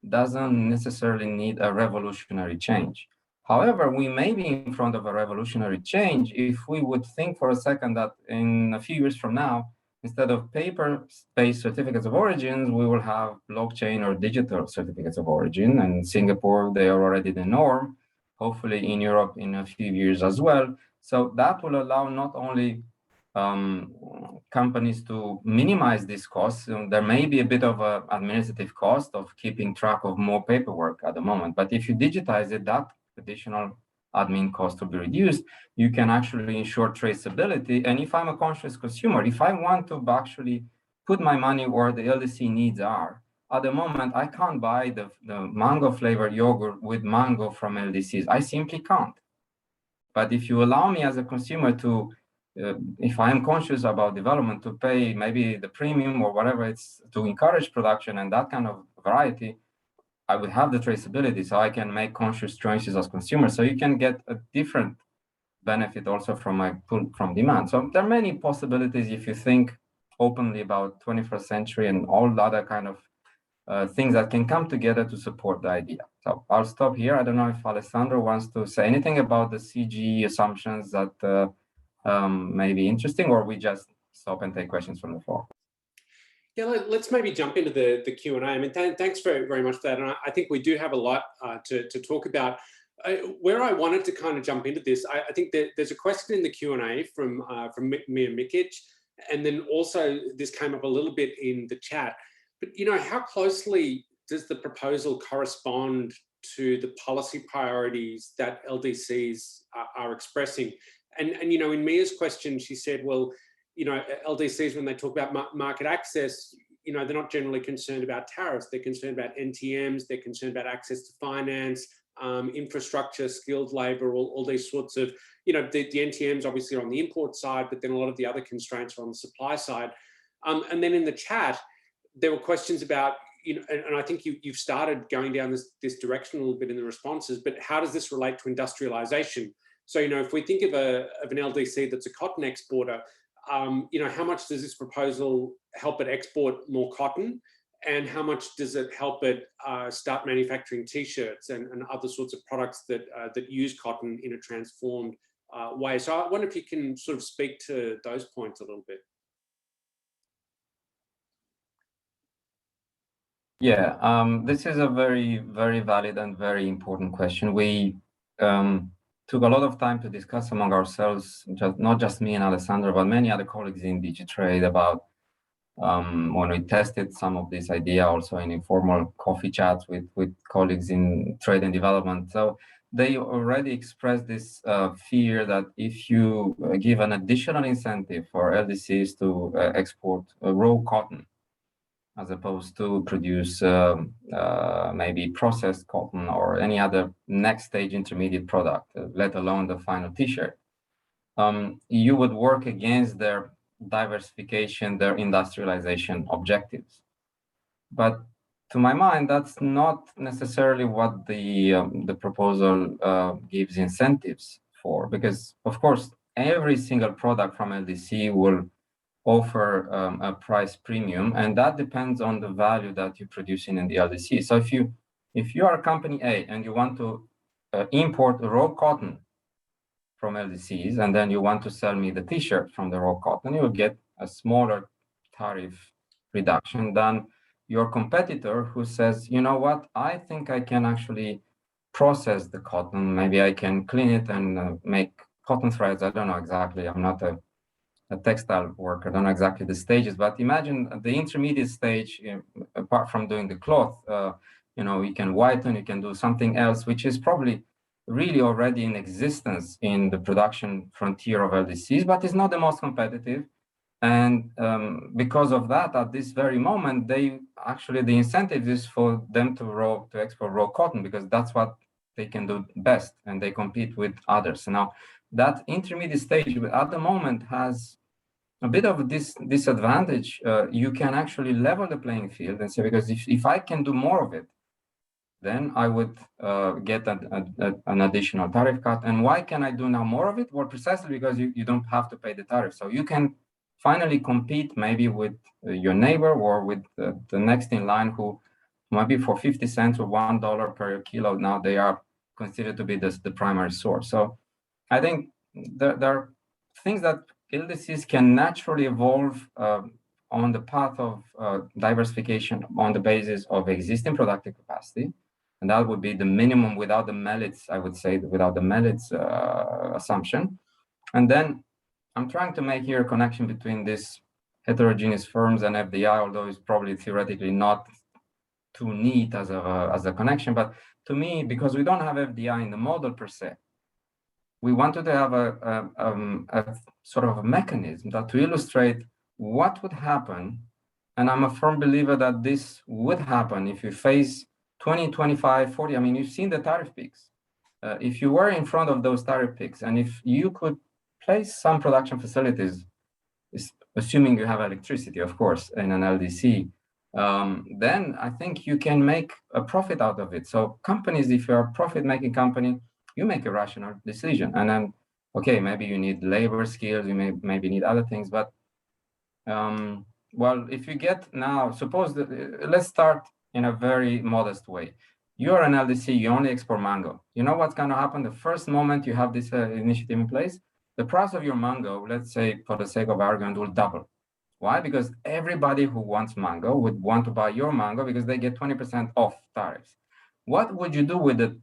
doesn't necessarily need a revolutionary change. However, we may be in front of a revolutionary change if we would think for a second that in a few years from now, instead of paper-based certificates of origin, we will have blockchain or digital certificates of origin. And in Singapore, they are already the norm, hopefully in Europe in a few years as well. So that will allow not only companies to minimize these costs. There may be a bit of an administrative cost of keeping track of more paperwork at the moment, but if you digitize it, that additional admin cost will be reduced. You can actually ensure traceability. And if I'm a conscious consumer, if I want to actually put my money where the LDC needs are, at the moment, I can't buy the mango flavored yogurt with mango from LDCs. I simply can't. But if you allow me as a consumer to if I'm conscious about development, to pay maybe the premium or whatever it's to encourage production and that kind of variety, I would have the traceability, so I can make conscious choices as consumers. So you can get a different benefit also from my pull from demand. So there are many possibilities if you think openly about 21st century and all the other kind of things that can come together to support the idea. So I'll stop here. I don't know if Alessandro wants to say anything about the CGE assumptions that may be interesting, or we just stop and take questions from the floor. Yeah, let's maybe jump into the Q&A. I mean, thanks very much for that. And I think we do have a lot to talk about. Where I wanted to kind of jump into this, I think that there's a question in the Q&A from Mia Mikic, and then also this came up a little bit in the chat. But, you know, how closely does the proposal correspond to the policy priorities that LDCs are expressing? And you know, in Mia's question, she said, well, you know, LDCs, when they talk about market access, you know, they're not generally concerned about tariffs. They're concerned about NTMs. They're concerned about access to finance, infrastructure, skilled labor, all these sorts of, you know, the NTMs obviously are on the import side, but then a lot of the other constraints are on the supply side. And then in the chat, there were questions about, you know, and I think you've started going down this direction a little bit in the responses, but how does this relate to industrialization? So, you know, if we think of an LDC that's a cotton exporter, you know, how much does this proposal help it export more cotton? And how much does it help it start manufacturing T-shirts and other sorts of products that use cotton in a transformed way? So I wonder if you can sort of speak to those points a little bit. Yeah, this is a very, very valid and very important question. We took a lot of time to discuss among ourselves, not just me and Alessandro, but many other colleagues in Digitrade about when we tested some of this idea also in informal coffee chats with colleagues in trade and development. So they already expressed this fear that if you give an additional incentive for LDCs to export raw cotton, as opposed to produce maybe processed cotton or any other next stage intermediate product, let alone the final T-shirt, you would work against their diversification, their industrialization objectives. But to my mind, that's not necessarily what the proposal gives incentives for, because of course, every single product from LDC will offer a price premium, and that depends on the value that you're producing in the LDC. So if you are company A and you want to import raw cotton from LDCs, and then you want to sell me the T-shirt from the raw cotton, you will get a smaller tariff reduction than your competitor who says, you know what, I think I can actually process the cotton. Maybe I can clean it and make cotton threads. I don't know exactly. I'm not a textile worker. I don't know exactly the stages, but imagine the intermediate stage, apart from doing the cloth, you know, you can whiten, you can do something else, which is probably really already in existence in the production frontier of LDCs, but it's not the most competitive. And because of that, at this very moment, the incentive is for them to export raw cotton, because that's what they can do best, and they compete with others. Now, that intermediate stage at the moment has a bit of this disadvantage, you can actually level the playing field and say, because if I can do more of it, then I would get an additional tariff cut. And why can I do now more of it? Well, precisely because you don't have to pay the tariff. So you can finally compete maybe with your neighbor or with the next in line who maybe for 50 cents or $1 per kilo, now they are considered to be the primary source. So I think there are things that LDCs can naturally evolve on the path of diversification on the basis of existing productive capacity. And that would be the minimum without the melites, I would say, without the melites assumption. And then I'm trying to make here a connection between these heterogeneous firms and FDI, although it's probably theoretically not too neat as a connection. But to me, because we don't have FDI in the model per se, we wanted to have a sort of a mechanism that to illustrate what would happen. And I'm a firm believer that this would happen if you face 20, 25, 40. I mean, you've seen the tariff peaks. If you were in front of those tariff peaks, and if you could place some production facilities, assuming you have electricity, of course, in an LDC, then I think you can make a profit out of it. So companies, if you're a profit-making company, you make a rational decision. And then, okay, maybe you need labor skills, you maybe need other things, but well, if you get now, suppose let's start in a very modest way. You're an LDC, you only export mango. You know what's going to happen the first moment you have this initiative in place? The price of your mango, let's say for the sake of argument, will double. Why? Because everybody who wants mango would want to buy your mango because they get 20% off tariffs. What would you do with the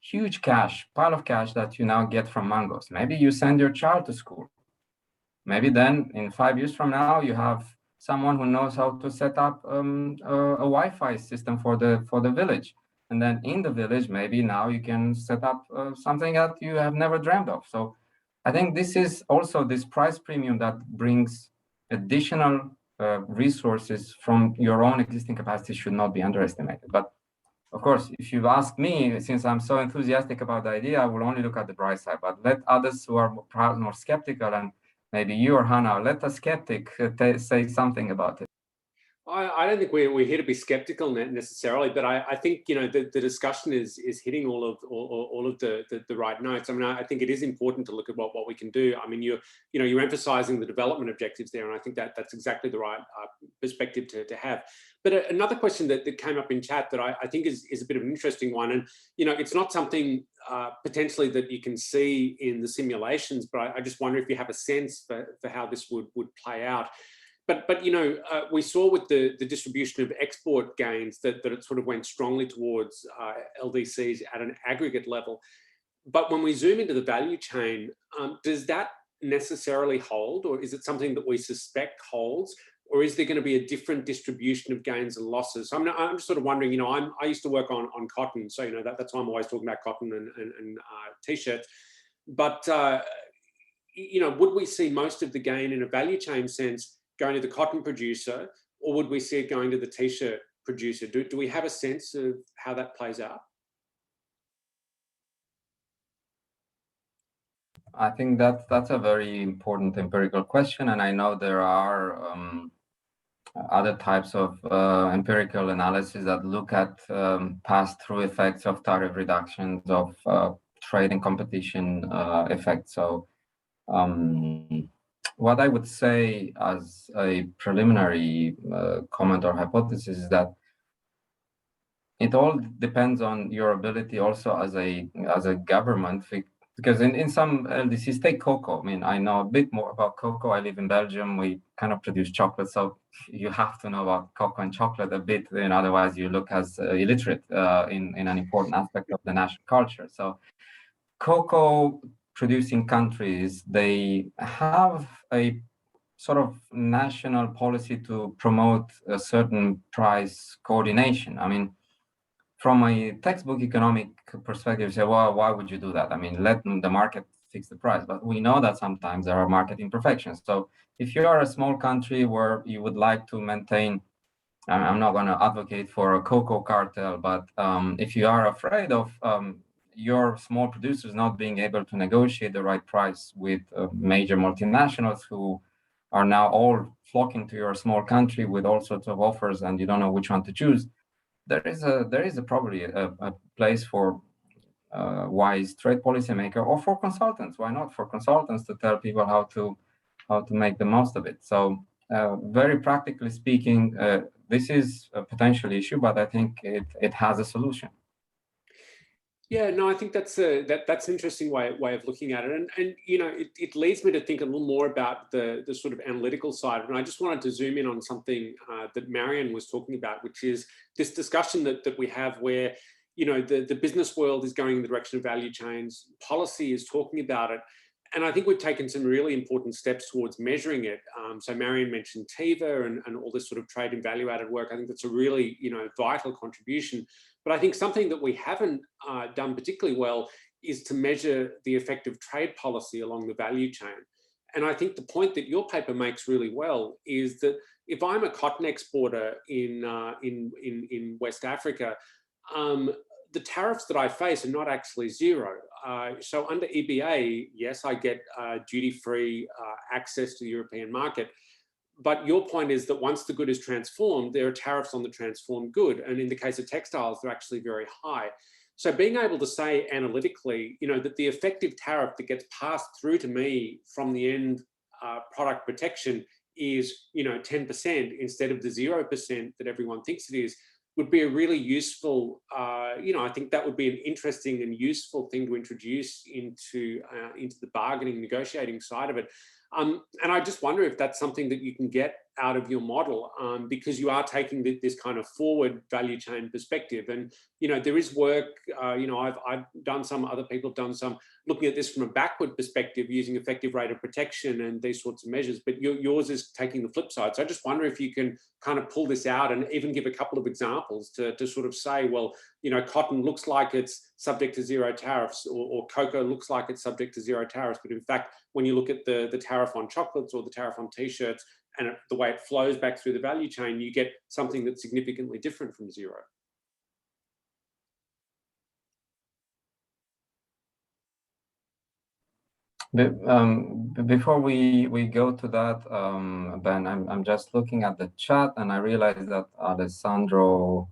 huge pile of cash that you now get from mangoes? Maybe you send your child to school. Maybe then in 5 years from now, you have someone who knows how to set up a Wi-Fi system for the village. And then in the village, maybe now you can set up something that you have never dreamed of. So I think this is also this price premium that brings additional resources from your own existing capacity should not be underestimated. But of course, if you ask me, since I'm so enthusiastic about the idea, I will only look at the bright side. But let others who are more skeptical, and maybe you or Hannah, let a skeptic say something about it. I don't think we're here to be skeptical necessarily, but I think the discussion is hitting all of the right notes. I mean, I think it is important to look at what we can do. I mean, you're emphasising the development objectives there, and I think that's exactly the right perspective to have. But another question that came up in chat that I think is a bit of an interesting one, and it's not something potentially that you can see in the simulations, but I just wonder if you have a sense for how this would play out. But we saw with the distribution of export gains that it sort of went strongly towards LDCs at an aggregate level. But when we zoom into the value chain, does that necessarily hold, or is it something that we suspect holds, or is there going to be a different distribution of gains and losses? So I'm just sort of wondering. I used to work on cotton, so that's why I'm always talking about cotton and t-shirts. But would we see most of the gain in a value chain sense going to the cotton producer, or would we see it going to the t-shirt producer? Do we have a sense of how that plays out? I think that's a very important empirical question, and I know there are other types of empirical analysis that look at pass-through effects of tariff reductions, of trade and competition effects. So what I would say as a preliminary comment or hypothesis is that it all depends on your ability also as a government, because in some LDCs, take cocoa. I mean, I know a bit more about cocoa. I live in Belgium. We kind of produce chocolate, so you have to know about cocoa and chocolate a bit, otherwise you look as illiterate in an important aspect of the national culture. So cocoa producing countries, they have a sort of national policy to promote a certain price coordination. I mean, from a textbook economic perspective, you say, well, why would you do that? I mean, let the market fix the price. But we know that sometimes there are market imperfections. So if you are a small country where you would like to maintain, I'm not going to advocate for a cocoa cartel, but if you are afraid of your small producers not being able to negotiate the right price with major multinationals who are now all flocking to your small country with all sorts of offers, and you don't know which one to choose. There is probably a place for wise trade policymaker, or for consultants. Why not for consultants to tell people how to make the most of it? So very practically speaking, this is a potential issue, but I think it has a solution. Yeah, no, I think that's an interesting way of looking at it, and you know, it leads me to think a little more about the sort of analytical side. And I just wanted to zoom in on something that Marion was talking about, which is this discussion that we have where, you know, the business world is going in the direction of value chains, policy is talking about it, and I think we've taken some really important steps towards measuring it. So Marion mentioned TIVA and all this sort of trade and value added work. I think that's a really, you know, vital contribution. But I think something that we haven't done particularly well is to measure the effect of trade policy along the value chain. And I think the point that your paper makes really well is that if I'm a cotton exporter in West Africa, the tariffs that I face are not actually zero. So under EBA, yes, I get duty-free access to the European market. But your point is that once the good is transformed, there are tariffs on the transformed good. And in the case of textiles, they're actually very high. So being able to say analytically, you know, that the effective tariff that gets passed through to me from the end product protection is, you know, 10% instead of the 0% that everyone thinks it is, would be a really useful, you know, I think that would be an interesting and useful thing to introduce into the bargaining, negotiating side of it. And I just wonder if that's something that you can get out of your model, because you are taking this kind of forward value chain perspective. And, you know, there is work, you know, I've done some, other people have done some, looking at this from a backward perspective using effective rate of protection and these sorts of measures, but yours is taking the flip side. So I just wonder if you can kind of pull this out and even give a couple of examples to sort of say, well, you know, cotton looks like it's subject to zero tariffs, or cocoa looks like it's subject to zero tariffs. But in fact, when you look at the tariff on chocolates or the tariff on t-shirts and the way it flows back through the value chain, you get something that's significantly different from zero. Before we go to that, Ben, I'm just looking at the chat and I realize that Alessandro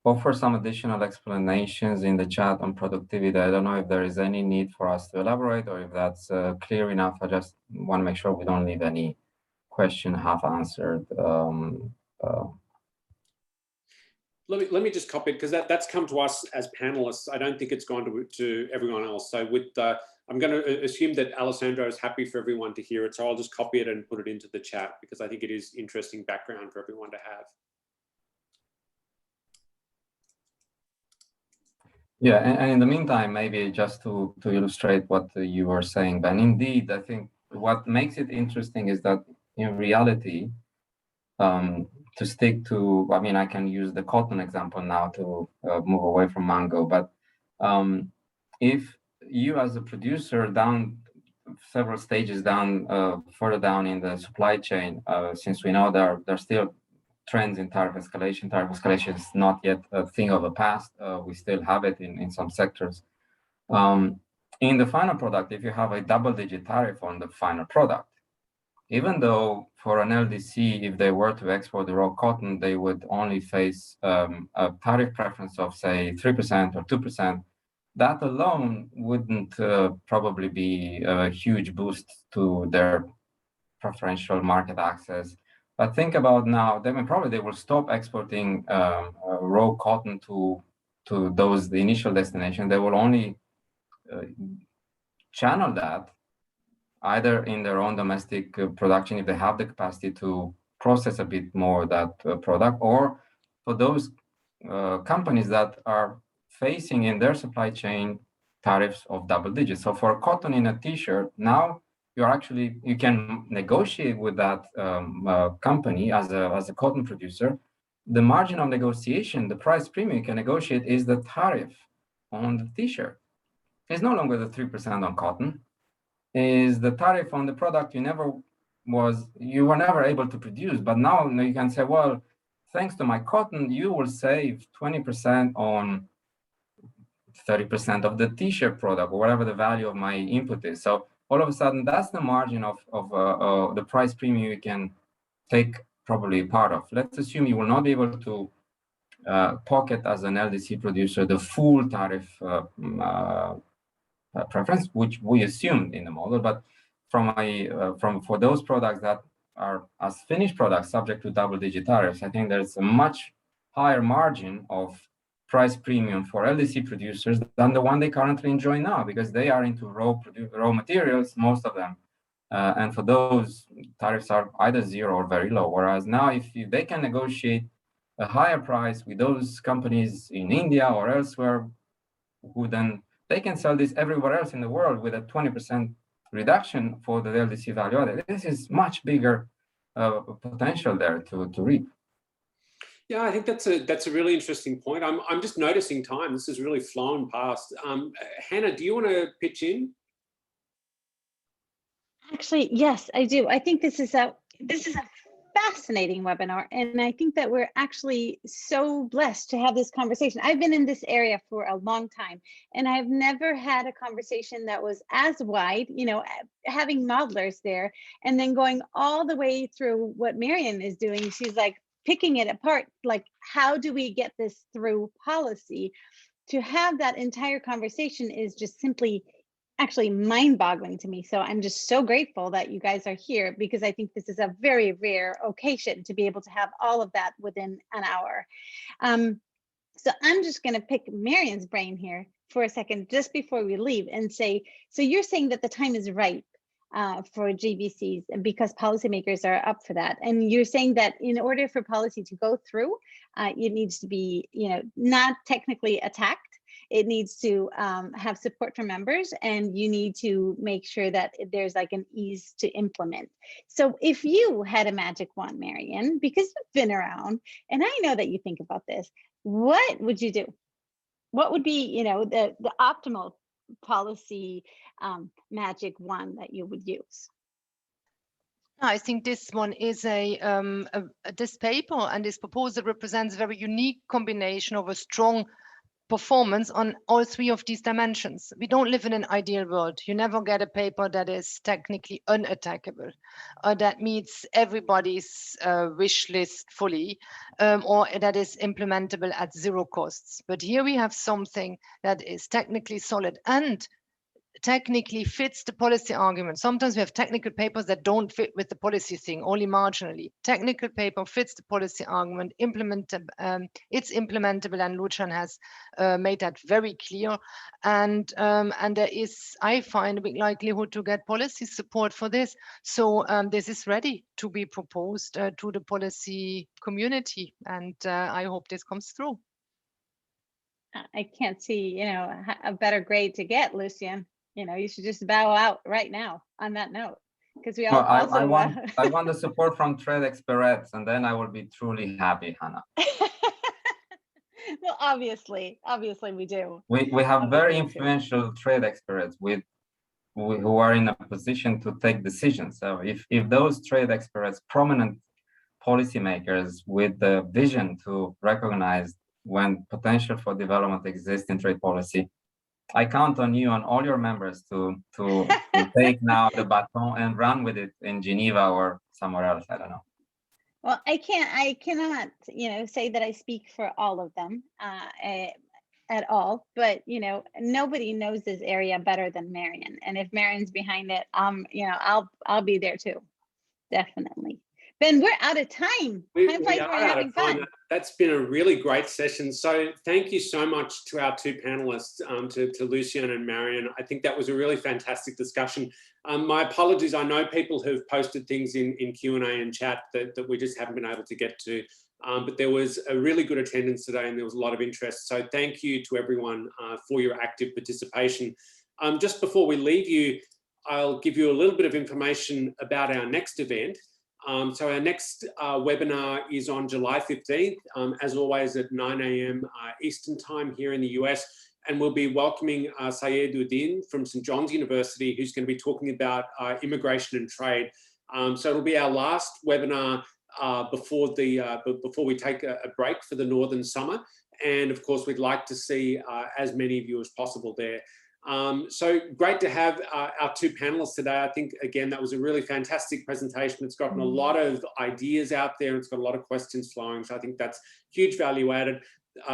offers some additional explanations in the chat on productivity. I don't know if there is any need for us to elaborate or if that's clear enough. I just want to make sure we don't leave any question half answered. Let me just copy it, because that's come to us as panelists. I don't think it's gone to everyone else. So with I'm going to assume that Alessandro is happy for everyone to hear it. So I'll just copy it and put it into the chat, because I think it is interesting background for everyone to have. Yeah, and in the meantime, maybe just to illustrate what you were saying, Ben, indeed, I think what makes it interesting is that in reality, to stick to, I mean, I can use the cotton example now to move away from mango, but if you as a producer down several stages down, further down in the supply chain, since we know there are still trends in tariff escalation. Tariff escalation is not yet a thing of the past. We still have it in some sectors. In the final product, if you have a double-digit tariff on the final product, even though for an LDC, if they were to export the raw cotton, they would only face a tariff preference of, say, 3% or 2%, that alone wouldn't probably be a huge boost to their preferential market access. But think about now, they will stop exporting raw cotton to the initial destination. They will only channel that either in their own domestic production, if they have the capacity to process a bit more that product, or for those companies that are facing in their supply chain tariffs of double digits. So for cotton in a t-shirt, now you can negotiate with that company as a cotton producer. The margin of negotiation, the price premium you can negotiate, is the tariff on the t-shirt. It's no longer the 3% on cotton. Is the tariff on the product you were never able to produce. But now you can say, well, thanks to my cotton, you will save 20% on 30% of the t-shirt product, or whatever the value of my input is. So all of a sudden that's the margin of the price premium you can take probably part of. Let's assume you will not be able to pocket as an LDC producer the full tariff preference, which we assumed in the model, but for those products that are as finished products subject to double-digit tariffs, I think there's a much higher margin of price premium for LDC producers than the one they currently enjoy now, because they are into raw materials, most of them. And for those, tariffs are either zero or very low. Whereas now, if they can negotiate a higher price with those companies in India or elsewhere, who then they can sell this everywhere else in the world with a 20% reduction for the LDC value added. This is much bigger potential there to reap. Yeah, I think that's a really interesting point. I'm just noticing time. This is really flown past. Hannah, do you want to pitch in? Actually, yes, I do. I think this is a fascinating webinar, and I think that we're actually so blessed to have this conversation. I've been in this area for a long time, and I've never had a conversation that was as wide, you know, having modelers there, and then going all the way through what Marian is doing. She's like picking it apart, like, how do we get this through policy? To have that entire conversation is just simply actually mind-boggling to me. So I'm just so grateful that you guys are here, because I think this is a very rare occasion to be able to have all of that within an hour. So I'm just going to pick Marian's brain here for a second, just before we leave, and say, so you're saying that the time is ripe for GVCs because policymakers are up for that. And you're saying that in order for policy to go through, it needs to be, you know, not technically attacked. It needs to have support from members, and you need to make sure that there's like an ease to implement. So if you had a magic wand, Marian, because you've been around, and I know that you think about this, what would you do? What would be, you know, the optimal policy magic wand that you would use? I think this one is this paper and this proposal represents a very unique combination of a strong performance on all three of these dimensions. We don't live in an ideal world. You never get a paper that is technically unattackable, or that meets everybody's wish list fully, or that is implementable at zero costs. But here we have something that is technically solid and technically fits the policy argument. Sometimes we have technical papers that don't fit with the policy thing, only marginally. Technical paper fits the policy argument, it's implementable, and Lucian has made that very clear. And there is, I find, a big likelihood to get policy support for this. So this is ready to be proposed to the policy community, and I hope this comes through. I can't see, you know, a better grade to get, Lucian. You know, you should just bow out right now on that note, because we all also I want the support from trade experts, and then I will be truly happy, Hannah. Well, obviously we do. We have very influential trade experts who are in a position to take decisions. So if those trade experts, prominent policymakers with the vision to recognize when potential for development exists in trade policy, I count on you and all your members to take now the baton and run with it in Geneva or somewhere else. I don't know. Well, I cannot, you know, say that I speak for all of them at all, but you know, nobody knows this area better than Marian. And if Marian's behind it, you know, I'll be there too, definitely. Ben, we're out of time. We are out of time. That's been a really great session. So thank you so much to our two panelists, to Lucian and Marian. I think that was a really fantastic discussion. My apologies. I know people have posted things in Q&A and chat that we just haven't been able to get to. But there was a really good attendance today, and there was a lot of interest. So thank you to everyone for your active participation. Just before we leave you, I'll give you a little bit of information about our next event. So our next webinar is on July 15th, as always at 9 a.m. Eastern time here in the US. And we'll be welcoming Syed Uddin from St. John's University, who's going to be talking about immigration and trade. So it'll be our last webinar before we take a break for the Northern Summer. And of course, we'd like to see as many of you as possible there. So great to have our two panelists today. I think, again, that was a really fantastic presentation. It's gotten a lot of ideas out there. And it's got a lot of questions flowing. So I think that's huge value added.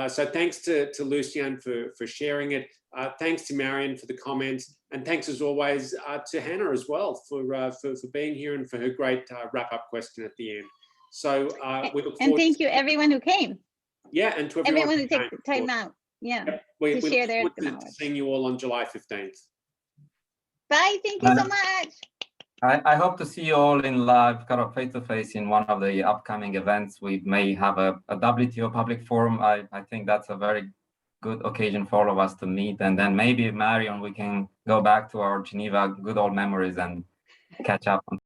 So thanks to Lucian for sharing it. Thanks to Marion for the comments. And thanks, as always, to Hannah as well for being here and for her great wrap-up question at the end. So we look forward. And thank you, everyone who came. Yeah, and to everyone who takes the time out. Yeah, yep. We share their look forward to seeing you all on July 15th. Bye. Thank you so much. I hope to see you all in live, kind of face-to-face in one of the upcoming events. We may have a WTO public forum. I think that's a very good occasion for all of us to meet. And then maybe, Marion, we can go back to our Geneva good old memories and catch up on